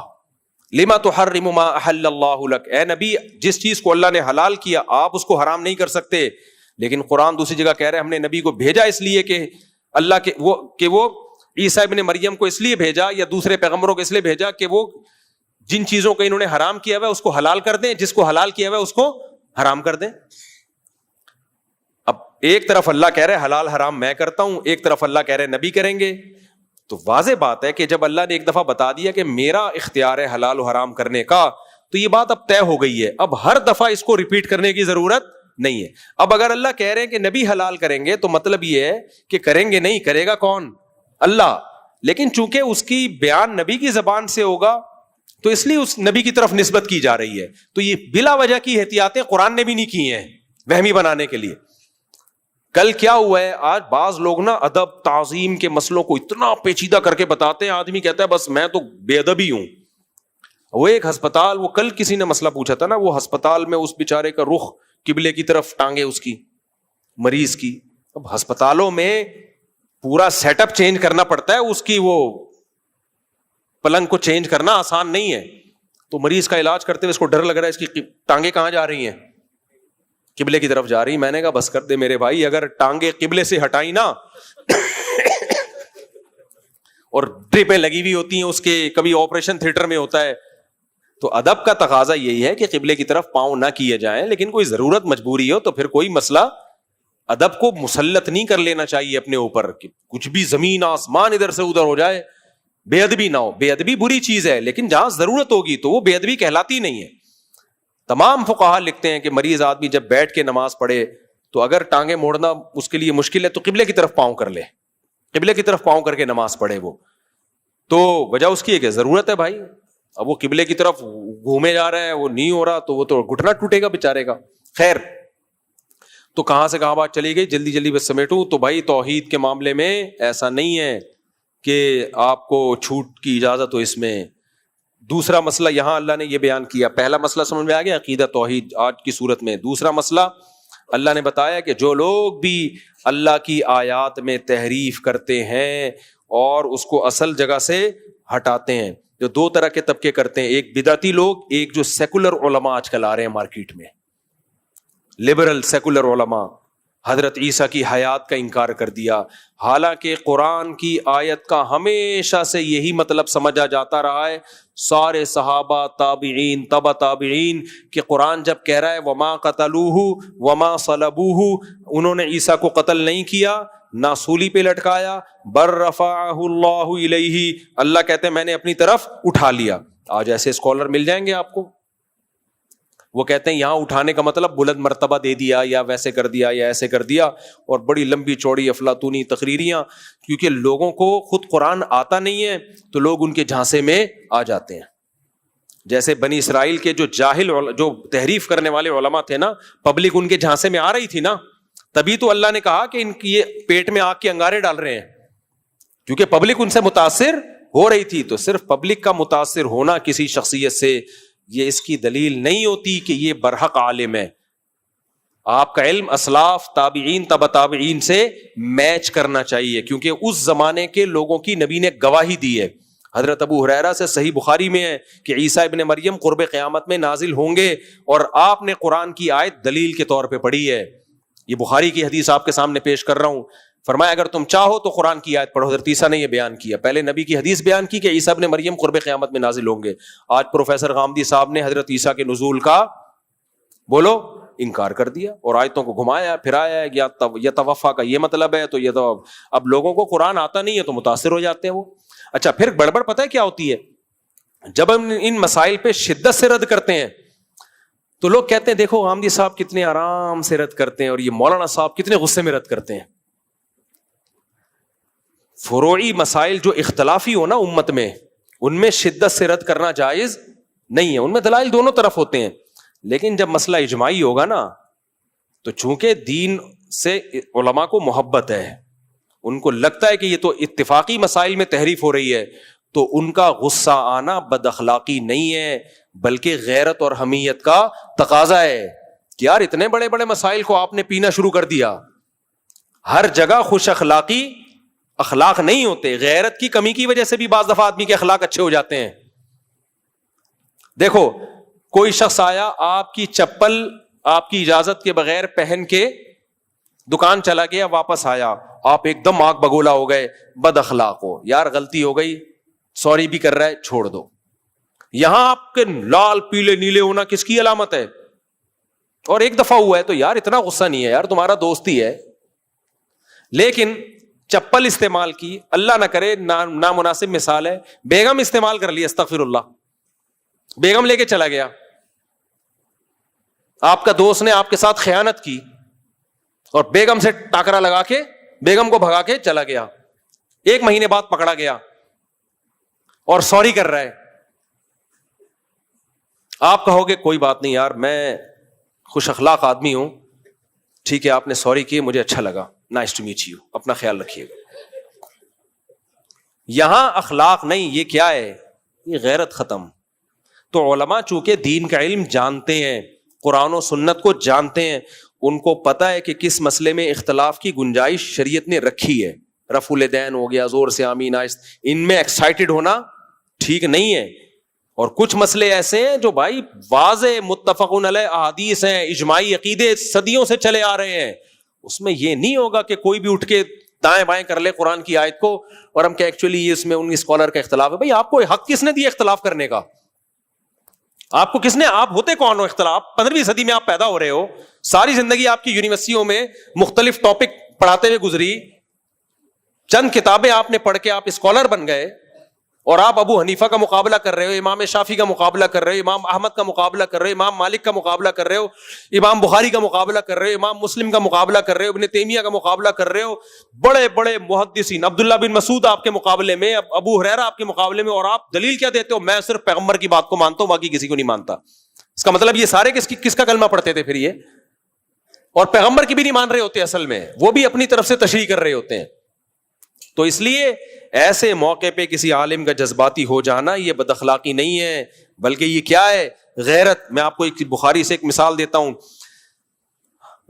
لما تحرم ما احل اللہ لک, اے نبی جس چیز کو اللہ نے حلال کیا آپ اس کو حرام نہیں کر سکتے. لیکن قرآن دوسری جگہ کہہ رہے ہیں ہم نے نبی کو بھیجا اس لیے کہ اللہ کہ وہ عیسیٰ ابن مریم کو اس لیے بھیجا یا دوسرے پیغمبروں کو اس لیے بھیجا کہ وہ جن چیزوں کو انہوں نے حرام کیا ہوا ہے اس کو حلال کر دیں, جس کو حلال کیا ہوا ہے اس کو حرام کر دیں. اب ایک طرف اللہ کہہ رہے حلال حرام میں کرتا ہوں, ایک طرف اللہ کہہ رہے نبی کریں گے. تو واضح بات ہے کہ جب اللہ نے ایک دفعہ بتا دیا کہ میرا اختیار ہے حلال و حرام کرنے کا, تو یہ بات اب طے ہو گئی ہے. اب ہر دفعہ اس کو ریپیٹ کرنے کی ضرورت نہیں ہے. اب اگر اللہ کہہ رہے ہیں کہ نبی حلال کریں گے تو مطلب یہ ہے کہ کریں گے نہیں, کرے گا کون, اللہ. لیکن چونکہ اس کی بیان نبی کی زبان سے ہوگا تو اس لیے اس نبی کی طرف نسبت کی جا رہی ہے. تو یہ بلا وجہ کی احتیاطیں قرآن نے بھی نہیں کی ہیں وہمی بنانے کے لیے. کل کیا ہوا ہے, آج بعض لوگ نا ادب تعظیم کے مسئلوں کو اتنا پیچیدہ کر کے بتاتے ہیں, آدمی کہتا ہے بس میں تو بے ادب ہی ہوں. وہ ایک ہسپتال, وہ کل کسی نے مسئلہ پوچھا تھا نا, وہ ہسپتال میں اس بیچارے کا رخ قبلے کی طرف ٹانگے اس کی مریض کی. اب ہسپتالوں میں پورا سیٹ اپ چینج کرنا پڑتا ہے, اس کی وہ پلنگ کو چینج کرنا آسان نہیں ہے. تو مریض کا علاج کرتے ہوئے اس کو ڈر لگ رہا ہے اس کی ٹانگیں کہاں جا رہی ہیں, قبلے کی طرف جا رہی. میں نے کہا بس کر دے میرے بھائی, اگر ٹانگیں قبلے سے ہٹائی نا اور ڈرپیں لگی ہوئی ہوتی ہیں اس کے, کبھی آپریشن تھیٹر میں ہوتا ہے, تو ادب کا تقاضا یہی ہے کہ قبلے کی طرف پاؤں نہ کیے جائیں. لیکن کوئی ضرورت مجبوری ہو تو پھر کوئی مسئلہ, ادب کو مسلط نہیں کر لینا چاہیے اپنے اوپر کہ کچھ بھی زمین آسمان ادھر سے ادھر ہو جائے, بے ادبی نہ ہو. بے ادبی بری چیز ہے, لیکن جہاں ضرورت ہوگی تو وہ بے ادبی کہلاتی نہیں ہے. تمام فقہا لکھتے ہیں کہ مریض آدمی جب بیٹھ کے نماز پڑھے تو اگر ٹانگیں موڑنا اس کے لیے مشکل ہے تو قبلے کی طرف پاؤں کر لے, قبلے کی طرف پاؤں کر کے نماز پڑھے. وہ تو وجہ اس کی ہے کہ ضرورت ہے بھائی. اب وہ قبلے کی طرف گھومے جا رہا ہے, وہ نہیں ہو رہا, تو وہ تو گھٹنا ٹوٹے گا بیچارے کا. خیر, تو کہاں سے کہاں بات چلی گئی, جلدی جلدی بس سمیٹوں. تو بھائی توحید کے معاملے میں ایسا نہیں ہے کہ آپ کو چھوٹ کی اجازت ہو اس میں. دوسرا مسئلہ یہاں اللہ نے یہ بیان کیا, پہلا مسئلہ سمجھ میں آ گیا عقیدہ توحید آج کی صورت میں. دوسرا مسئلہ اللہ نے بتایا کہ جو لوگ بھی اللہ کی آیات میں تحریف کرتے ہیں اور اس کو اصل جگہ سے ہٹاتے ہیں, جو دو طرح کے طبقے کرتے ہیں, ایک بدعتی لوگ, ایک جو سیکولر علماء آج کل آ رہے ہیں مارکیٹ میں, لبرل سیکولر علماء. حضرت عیسیٰ کی حیات کا انکار کر دیا, حالانکہ قرآن کی آیت کا ہمیشہ سے یہی مطلب سمجھا جاتا رہا ہے, سارے صحابہ تابعین تبع تابعین, کہ قرآن جب کہہ رہا ہے وما قتلوہ وما صلبوہ, انہوں نے عیسیٰ کو قتل نہیں کیا نہ سولی پہ لٹکایا, بر رفعہ اللہ الیہ, اللہ کہتے ہیں میں نے اپنی طرف اٹھا لیا. آج ایسے اسکالر مل جائیں گے آپ کو, وہ کہتے ہیں یہاں اٹھانے کا مطلب بلند مرتبہ دے دیا یا ویسے کر دیا یا ایسے کر دیا, اور بڑی لمبی چوڑی افلاطونی تقریریاں, کیونکہ لوگوں کو خود قرآن آتا نہیں ہے تو لوگ ان کے جھانسے میں آ جاتے ہیں. جیسے بنی اسرائیل کے جو جاہل جو تحریف کرنے والے علماء تھے نا, پبلک ان کے جھانسے میں آ رہی تھی نا, تبھی تو اللہ نے کہا کہ ان کی یہ پیٹ میں آگ کے انگارے ڈال رہے ہیں, کیونکہ پبلک ان سے متاثر ہو رہی تھی. تو صرف پبلک کا متاثر ہونا کسی شخصیت سے یہ اس کی دلیل نہیں ہوتی کہ یہ برحق عالم ہے. آپ کا علم اسلاف تابعین تبع تابعین سے میچ کرنا چاہیے, کیونکہ اس زمانے کے لوگوں کی نبی نے گواہی دی ہے. حضرت ابو ہریرہ سے صحیح بخاری میں ہے کہ عیسیٰ ابن مریم قرب قیامت میں نازل ہوں گے, اور آپ نے قرآن کی آیت دلیل کے طور پہ پڑھی ہے. یہ بخاری کی حدیث آپ کے سامنے پیش کر رہا ہوں. فرمایا اگر تم چاہو تو قرآن کی آیت پڑھو. حضرت عیسیٰ نے یہ بیان کیا, پہلے نبی کی حدیث بیان کی کہ عیسیٰ ابن مریم قرب قیامت میں نازل ہوں گے. آج پروفیسر غامدی صاحب نے حضرت عیسیٰ کے نزول کا بولو انکار کر دیا اور آیتوں کو گھمایا پھرایا. یا توفا کا یہ مطلب ہے, تو یہ تو اب لوگوں کو قرآن آتا نہیں ہے تو متاثر ہو جاتے ہیں وہ. اچھا پھر گڑبڑ پتہ ہے کیا ہوتی ہے, جب ہم ان مسائل پہ شدت سے رد کرتے ہیں تو لوگ کہتے ہیں دیکھو غامدی صاحب کتنے آرام سے رد کرتے ہیں اور یہ مولانا صاحب کتنے غصے میں رد کرتے ہیں. فروعی مسائل جو اختلافی ہو نا امت میں, ان میں شدت سے رد کرنا جائز نہیں ہے. ان میں دلائل دونوں طرف ہوتے ہیں, لیکن جب مسئلہ اجماعی ہوگا نا تو چونکہ دین سے علماء کو محبت ہے, ان کو لگتا ہے کہ یہ تو اتفاقی مسائل میں تحریف ہو رہی ہے, تو ان کا غصہ آنا بد اخلاقی نہیں ہے بلکہ غیرت اور حمیت کا تقاضا ہے کہ یار اتنے بڑے بڑے مسائل کو آپ نے پینا شروع کر دیا. ہر جگہ خوش اخلاق نہیں ہوتے, غیرت کی کمی کی وجہ سے بھی بعض دفعہ آدمی کے اخلاق اچھے ہو جاتے ہیں. دیکھو کوئی شخص آیا, آپ کی چپل آپ کی اجازت کے بغیر پہن کے دکان چلا گیا, واپس آیا, آپ ایک دم آگ بگولا ہو گئے, بد اخلاق ہو, یار غلطی ہو گئی, سوری بھی کر رہا ہے, چھوڑ دو. یہاں آپ کے لال پیلے نیلے ہونا کس کی علامت ہے؟ اور ایک دفعہ ہوا ہے تو یار اتنا غصہ نہیں ہے, یار تمہارا دوست ہی ہے. لیکن چپل استعمال کی, اللہ نہ کرے نامناسب مثال ہے, بیگم استعمال کر لی, استغفر اللہ, بیگم لے کے چلا گیا, آپ کا دوست نے آپ کے ساتھ خیانت کی اور بیگم سے ٹاکرا لگا کے بیگم کو بھگا کے چلا گیا. 1 مہینے بعد پکڑا گیا اور سوری کر رہا ہے. آپ کہو گے کوئی بات نہیں یار, میں خوش اخلاق آدمی ہوں, ٹھیک ہے آپ نے سوری کی, مجھے اچھا لگا, نائس ٹو میٹ یو, اپنا خیال رکھیے گا. یہاں اخلاق نہیں, یہ کیا ہے, یہ غیرت ختم. تو علماء چونکہ دین کا علم جانتے ہیں, قرآن و سنت کو جانتے ہیں, ان کو پتا ہے کہ کس مسئلے میں اختلاف کی گنجائش شریعت نے رکھی ہے. رفع الیدین ہو گیا, زور سے آمین آہست, ان میں ایکسائٹڈ ہونا ٹھیک نہیں ہے. اور کچھ مسئلے ایسے ہیں جو بھائی واضح متفقون علیہ احادیث ہیں, اجماعی عقیدے صدیوں سے چلے آ رہے ہیں, اس میں یہ نہیں ہوگا کہ کوئی بھی اٹھ کے دائیں بائیں کر لے قرآن کی آیت کو اور ہم کہ ایکچولی اس میں ان اسکالر کا اختلاف ہے. بھائی آپ کو حق کس نے دیا اختلاف کرنے کا؟ آپ کو کس نے, آپ ہوتے کون ہو اختلاف؟ 15ویں صدی میں آپ پیدا ہو رہے ہو, ساری زندگی آپ کی یونیورسٹیوں میں مختلف ٹاپک پڑھاتے ہوئے گزری, چند کتابیں آپ نے پڑھ کے آپ اسکالر بن گئے, اور آپ ابو حنیفہ کا مقابلہ کر رہے ہو, امام شافعی کا مقابلہ کر رہے ہو, امام احمد کا مقابلہ کر رہے ہو, امام مالک کا مقابلہ کر رہے ہو, امام بخاری کا مقابلہ کر رہے ہو, امام مسلم کا مقابلہ کر رہے ہو, ابن تیمیہ کا مقابلہ کر رہے ہو, بڑے بڑے محدثین, عبداللہ بن مسعود آپ کے مقابلے میں, ابو ہریرہ آپ کے مقابلے میں, اور آپ دلیل کیا دیتے ہو؟ میں صرف پیغمبر کی بات کو مانتا ہوں, باقی کسی کو نہیں مانتا. اس کا مطلب یہ سارے کس کا کلمہ پڑھتے تھے پھر یہ, اور پیغمبر کی بھی نہیں مان رہے ہوتے, اصل میں وہ بھی اپنی طرف سے تشریح کر رہے ہوتے ہیں. تو اس لیے ایسے موقع پہ کسی عالم کا جذباتی ہو جانا یہ بد اخلاقی نہیں ہے, بلکہ یہ کیا ہے, غیرت. میں آپ کو ایک بخاری سے ایک مثال دیتا ہوں.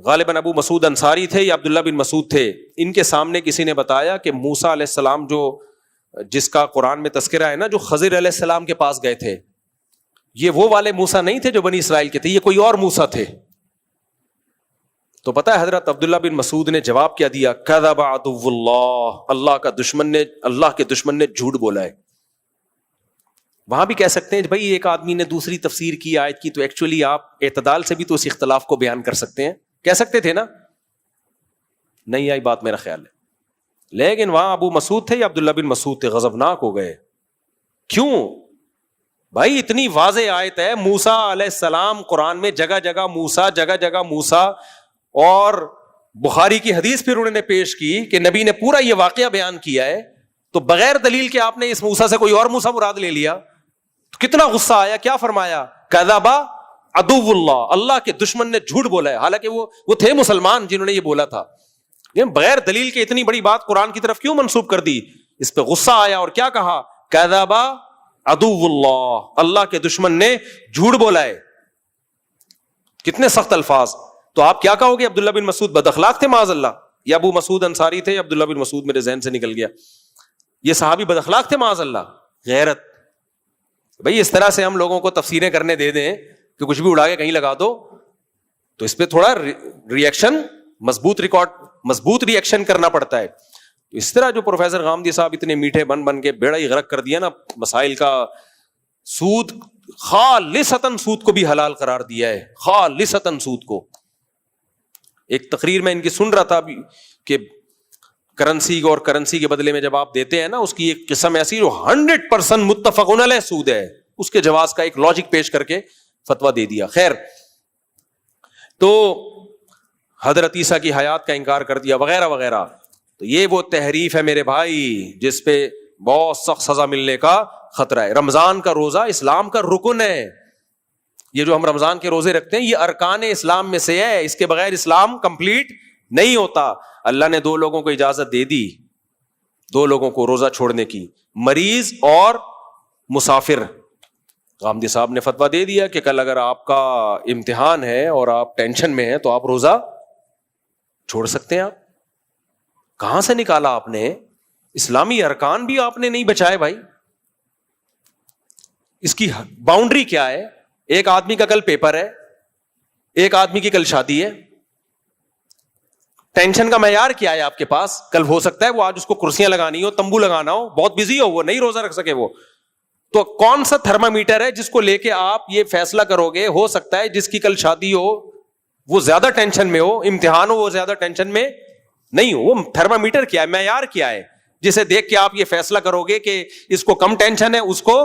غالباً ابو مسعود انصاری تھے یا عبداللہ بن مسعود تھے, ان کے سامنے کسی نے بتایا کہ موسیٰ علیہ السلام جس کا قرآن میں تذکرہ ہے نا, جو خضر علیہ السلام کے پاس گئے تھے, یہ وہ والے موسیٰ نہیں تھے جو بنی اسرائیل کے تھے, یہ کوئی اور موسیٰ تھے. تو پتہ ہے حضرت عبداللہ بن مسعود نے جواب کیا دیا؟ کذب عدو اللہ, اللہ کے دشمن نے جھوٹ بولا ہے. وہاں بھی کہہ سکتے ہیں بھائی ایک آدمی نے دوسری تفسیر کی آیت کی, تو ایکچولی آپ اعتدال سے بھی تو اس اختلاف کو بیان کر سکتے ہیں, کہہ سکتے تھے نا, نہیں آئی بات میرا خیال ہے. لیکن وہاں ابو مسعود تھے یا عبداللہ بن مسعود تھے, غضبناک ہو گئے. کیوں؟ بھائی اتنی واضح آیت ہے, موسیٰ علیہ السلام قرآن میں جگہ جگہ موسیٰ, جگہ جگہ موسیٰ, اور بخاری کی حدیث پھر انہوں نے پیش کی کہ نبی نے پورا یہ واقعہ بیان کیا ہے, تو بغیر دلیل کے آپ نے اس موسیٰ سے کوئی اور موسیٰ مراد لے لیا, تو کتنا غصہ آیا. کیا فرمایا؟ کذبا عدو اللہ, اللہ کے دشمن نے جھوٹ بولا ہے. حالانکہ وہ تھے مسلمان جنہوں نے یہ بولا تھا. بغیر دلیل کے اتنی بڑی بات قرآن کی طرف کیوں منسوب کر دی؟ اس پہ غصہ آیا اور کیا کہا؟ کذبا عدو اللہ, اللہ کے دشمن نے جھوٹ بولا ہے. کتنے سخت الفاظ. تو آپ کیا کہو گے؟ عبداللہ بن مسعود بد اخلاق تھے معاذ اللہ, یا ابو مسعود انصاری تھے؟ عبداللہ بن مسعود میرے ذہن سے نکل گیا. یہ صحابی بد اخلاق تھے معاذ اللہ. غیرت. بھئی اس طرح سے ہم لوگوں کو تفسیریں کرنے دے دیں کہ کچھ بھی اڑا کے کہیں لگا دو, تو اس پہ تھوڑا ریئیکشن, مضبوط ریئیکشن کرنا پڑتا ہے. اس طرح جو پروفیسر غامدی صاحب اتنے میٹھے بن کے بیڑا ہی غرق کر دیا نا مسائل کا, سود خالصتاً سود کو بھی حلال قرار دیا ہے, خالصتاً سود کو. ایک تقریر میں ان کی سن رہا تھا کہ کرنسی اور کرنسی کے بدلے میں جب آپ دیتے ہیں نا, اس کی ایک قسم ایسی جو 100% متفقون علیہ سود ہے, اس کے جواز کا ایک لاجک پیش کر کے فتویٰ دے دیا. خیر, تو حضرت عیسیٰ کی حیات کا انکار کر دیا وغیرہ وغیرہ. تو یہ وہ تحریف ہے میرے بھائی جس پہ بہت سخت سزا ملنے کا خطرہ ہے. رمضان کا روزہ اسلام کا رکن ہے. یہ جو ہم رمضان کے روزے رکھتے ہیں یہ ارکان اسلام میں سے ہے, اس کے بغیر اسلام کمپلیٹ نہیں ہوتا. اللہ نے 2 لوگوں کو اجازت دے دی, 2 لوگوں کو روزہ چھوڑنے کی, مریض اور مسافر. غامدی صاحب نے فتویٰ دے دیا کہ کل اگر آپ کا امتحان ہے اور آپ ٹینشن میں ہیں تو آپ روزہ چھوڑ سکتے ہیں. آپ کہاں سے نکالا آپ نے؟ اسلامی ارکان بھی آپ نے نہیں بچائے بھائی. اس کی باؤنڈری کیا ہے؟ ایک آدمی کا کل پیپر ہے, ایک آدمی کی کل شادی ہے. ٹینشن کا معیار کیا ہے آپ کے پاس؟ کل ہو سکتا ہے وہ آج اس کو کرسیاں لگانی ہو, تمبو لگانا ہو, بہت بزی ہو, وہ نہیں روزہ رکھ سکے. وہ تو کون سا تھرمامیٹر ہے جس کو لے کے آپ یہ فیصلہ کرو گے؟ ہو سکتا ہے جس کی کل شادی ہو وہ زیادہ ٹینشن میں ہو, امتحان ہو وہ زیادہ ٹینشن میں نہیں ہو. وہ تھرمامیٹر کیا ہے, معیار کیا ہے جسے دیکھ کے آپ یہ فیصلہ کرو گے کہ اس کو کم ٹینشن ہے, اس کو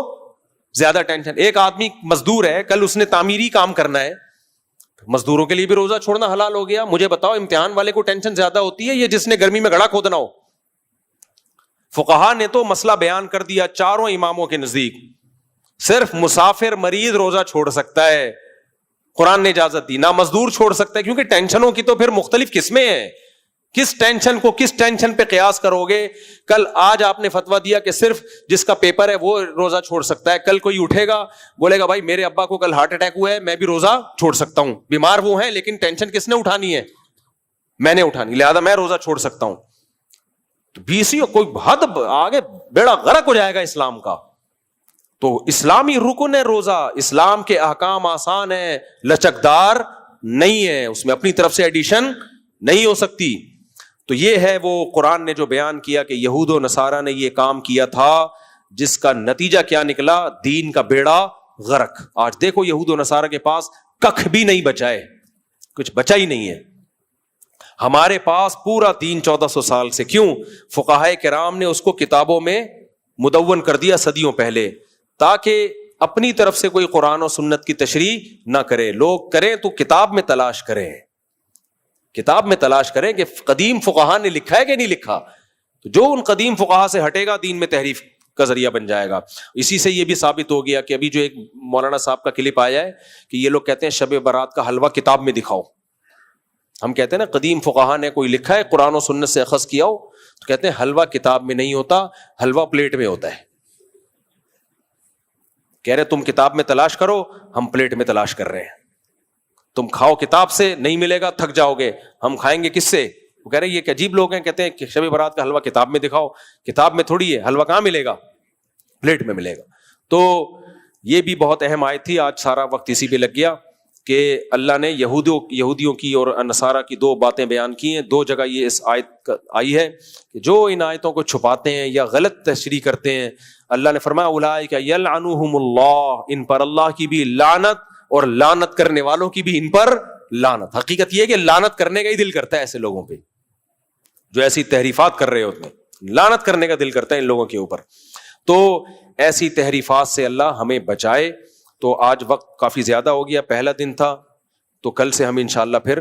زیادہ ٹینشن. ایک آدمی مزدور ہے, کل اس نے تعمیری کام کرنا ہے, مزدوروں کے لیے بھی روزہ چھوڑنا حلال ہو گیا. مجھے بتاؤ امتحان والے کو ٹینشن زیادہ ہوتی ہے یا جس نے گرمی میں گڑھا کھودنا ہو؟ فقہا نے تو مسئلہ بیان کر دیا چاروں اماموں کے نزدیک, صرف مسافر مریض روزہ چھوڑ سکتا ہے, قرآن نے اجازت دی. نہ مزدور چھوڑ سکتا ہے, کیونکہ ٹینشنوں کی تو پھر مختلف قسمیں ہیں. کس ٹینشن کو کس ٹینشن پہ قیاس کرو گے؟ کل آج آپ نے فتویٰ دیا کہ صرف جس کا پیپر ہے وہ روزہ چھوڑ سکتا ہے. کل کوئی اٹھے گا بولے گا بھائی میرے ابا کو کل ہارٹ اٹیک ہوا ہے, میں بھی روزہ چھوڑ سکتا ہوں. بیمار وہ ہیں لیکن ٹینشن کس نے اٹھانی ہے؟ میں نے اٹھانی, لہذا میں روزہ چھوڑ سکتا ہوں. تو بیسی کوئی حد آگے بیڑا غرق ہو جائے گا اسلام کا. تو اسلامی رکن ہے روزہ, اسلام کے احکام آسان ہیں, لچکدار نہیں ہے, اس میں اپنی طرف سے ایڈیشن نہیں ہو سکتی. تو یہ ہے وہ قرآن نے جو بیان کیا کہ یہود و نصارہ نے یہ کام کیا تھا, جس کا نتیجہ کیا نکلا؟ دین کا بیڑا غرق. آج دیکھو یہود و نصارہ کے پاس ککھ بھی نہیں بچا ہے, کچھ بچا ہی نہیں ہے. ہمارے پاس پورا دین 1400 سال سے. کیوں؟ فقہائے کرام نے اس کو کتابوں میں مدون کر دیا صدیوں پہلے, تاکہ اپنی طرف سے کوئی قرآن و سنت کی تشریح نہ کرے. لوگ کریں تو کتاب میں تلاش کریں, کتاب میں تلاش کریں کہ قدیم فقہا نے لکھا ہے کہ نہیں لکھا. تو جو ان قدیم فقہا سے ہٹے گا دین میں تحریف کا ذریعہ بن جائے گا. اسی سے یہ بھی ثابت ہو گیا کہ ابھی جو ایک مولانا صاحب کا کلپ آیا ہے کہ یہ لوگ کہتے ہیں شب برات کا حلوہ کتاب میں دکھاؤ. ہم کہتے ہیں نا قدیم فقہا نے کوئی لکھا ہے قرآن و سنت سے اخذ کیا ہو, تو کہتے ہیں حلوہ کتاب میں نہیں ہوتا, حلوہ پلیٹ میں ہوتا ہے. کہہ رہے تم کتاب میں تلاش کرو, ہم پلیٹ میں تلاش کر رہے ہیں. تم کھاؤ کتاب سے, نہیں ملے گا تھک جاؤ گے, ہم کھائیں گے کس سے؟ وہ کہہ رہے یہ کہ عجیب لوگ ہیں, کہتے ہیں کہ شب برات کا حلوہ کتاب میں دکھاؤ. کتاب میں تھوڑی ہے, حلوہ کہاں ملے گا؟ پلیٹ میں ملے گا. تو یہ بھی بہت اہم آیت تھی. آج سارا وقت اسی پہ لگ گیا کہ اللہ نے یہودیوں کی اور نصارہ کی 2 باتیں بیان کی ہیں. 2 جگہ یہ اس آیت آئی ہے کہ جو ان آیتوں کو چھپاتے ہیں یا غلط تشریح کرتے ہیں, اللہ نے فرمایا اولئک یلعنہم اللہ, ان پر اللہ کی بھی لعنت اور لعنت کرنے والوں کی بھی ان پر لعنت. حقیقت یہ ہے کہ لعنت کرنے کا ہی دل کرتا ہے ایسے لوگوں پہ جو ایسی تحریفات کر رہے ہوتے ہیں, لعنت کرنے کا دل کرتا ہے ان لوگوں کے اوپر. تو ایسی تحریفات سے اللہ ہمیں بچائے. تو آج وقت کافی زیادہ ہو گیا, پہلا دن تھا, تو کل سے ہم انشاءاللہ پھر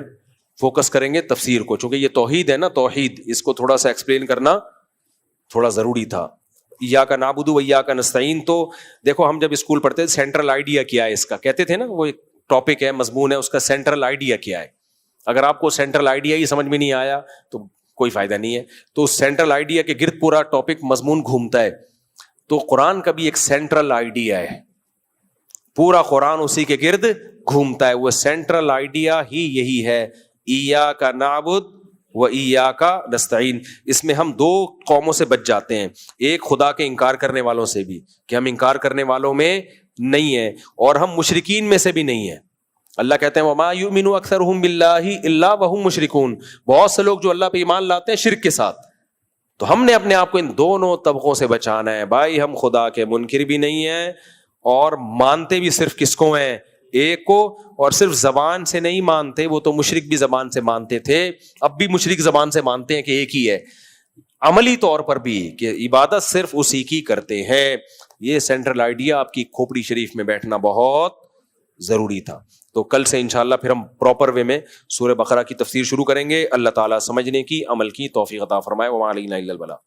فوکس کریں گے تفسیر کو, چونکہ یہ توحید ہے نا, توحید اس کو تھوڑا سا ایکسپلین کرنا تھوڑا ضروری تھا. ایاک نعبد و ایاک نستعین, تو دیکھو ہم جب اسکول پڑھتے تھے سینٹرل آئیڈیا کیا ہے اس کا, کہتے تھے نا, وہ ایک ٹاپک ہے, مضمون ہے اس کا, سینٹرل آئیڈیا کیا ہے. اگر آپ کو سینٹرل آئیڈیا ہی سمجھ میں نہیں آیا تو کوئی فائدہ نہیں ہے. تو سینٹرل آئیڈیا کے گرد پورا ٹاپک مضمون گھومتا ہے. تو قرآن کا بھی ایک سینٹرل آئیڈیا ہے, پورا قرآن اسی کے گرد گھومتا ہے. وہ سینٹرل آئیڈیا ہی یہی ہے, ایاک نعبد و ایاک نستعین. اس میں ہم دو قوموں سے بچ جاتے ہیں, ایک خدا کے انکار کرنے والوں سے بھی, کہ ہم انکار کرنے والوں میں نہیں ہیں, اور ہم مشرکین میں سے بھی نہیں ہیں. اللہ کہتے ہیں وما یؤمن اکثرهم باللہ الا وهم مشرکون, بہت سے لوگ جو اللہ پہ ایمان لاتے ہیں شرک کے ساتھ. تو ہم نے اپنے آپ کو ان دونوں طبقوں سے بچانا ہے بھائی. ہم خدا کے منکر بھی نہیں ہیں اور مانتے بھی صرف کس کو ہیں, ایک کو, اور صرف زبان سے نہیں مانتے, وہ تو مشرک بھی زبان سے مانتے تھے, اب بھی مشرک زبان سے مانتے ہیں کہ ایک ہی ہے, عملی طور پر بھی کہ عبادت صرف اسی کی کرتے ہیں. یہ سینٹرل آئیڈیا آپ کی کھوپڑی شریف میں بیٹھنا بہت ضروری تھا. تو کل سے انشاءاللہ پھر ہم پراپر وے میں سورہ بقرہ کی تفسیر شروع کریں گے. اللہ تعالیٰ سمجھنے کی, عمل کی توفیق عطا فرمائے. وما علینا الا البلاغ.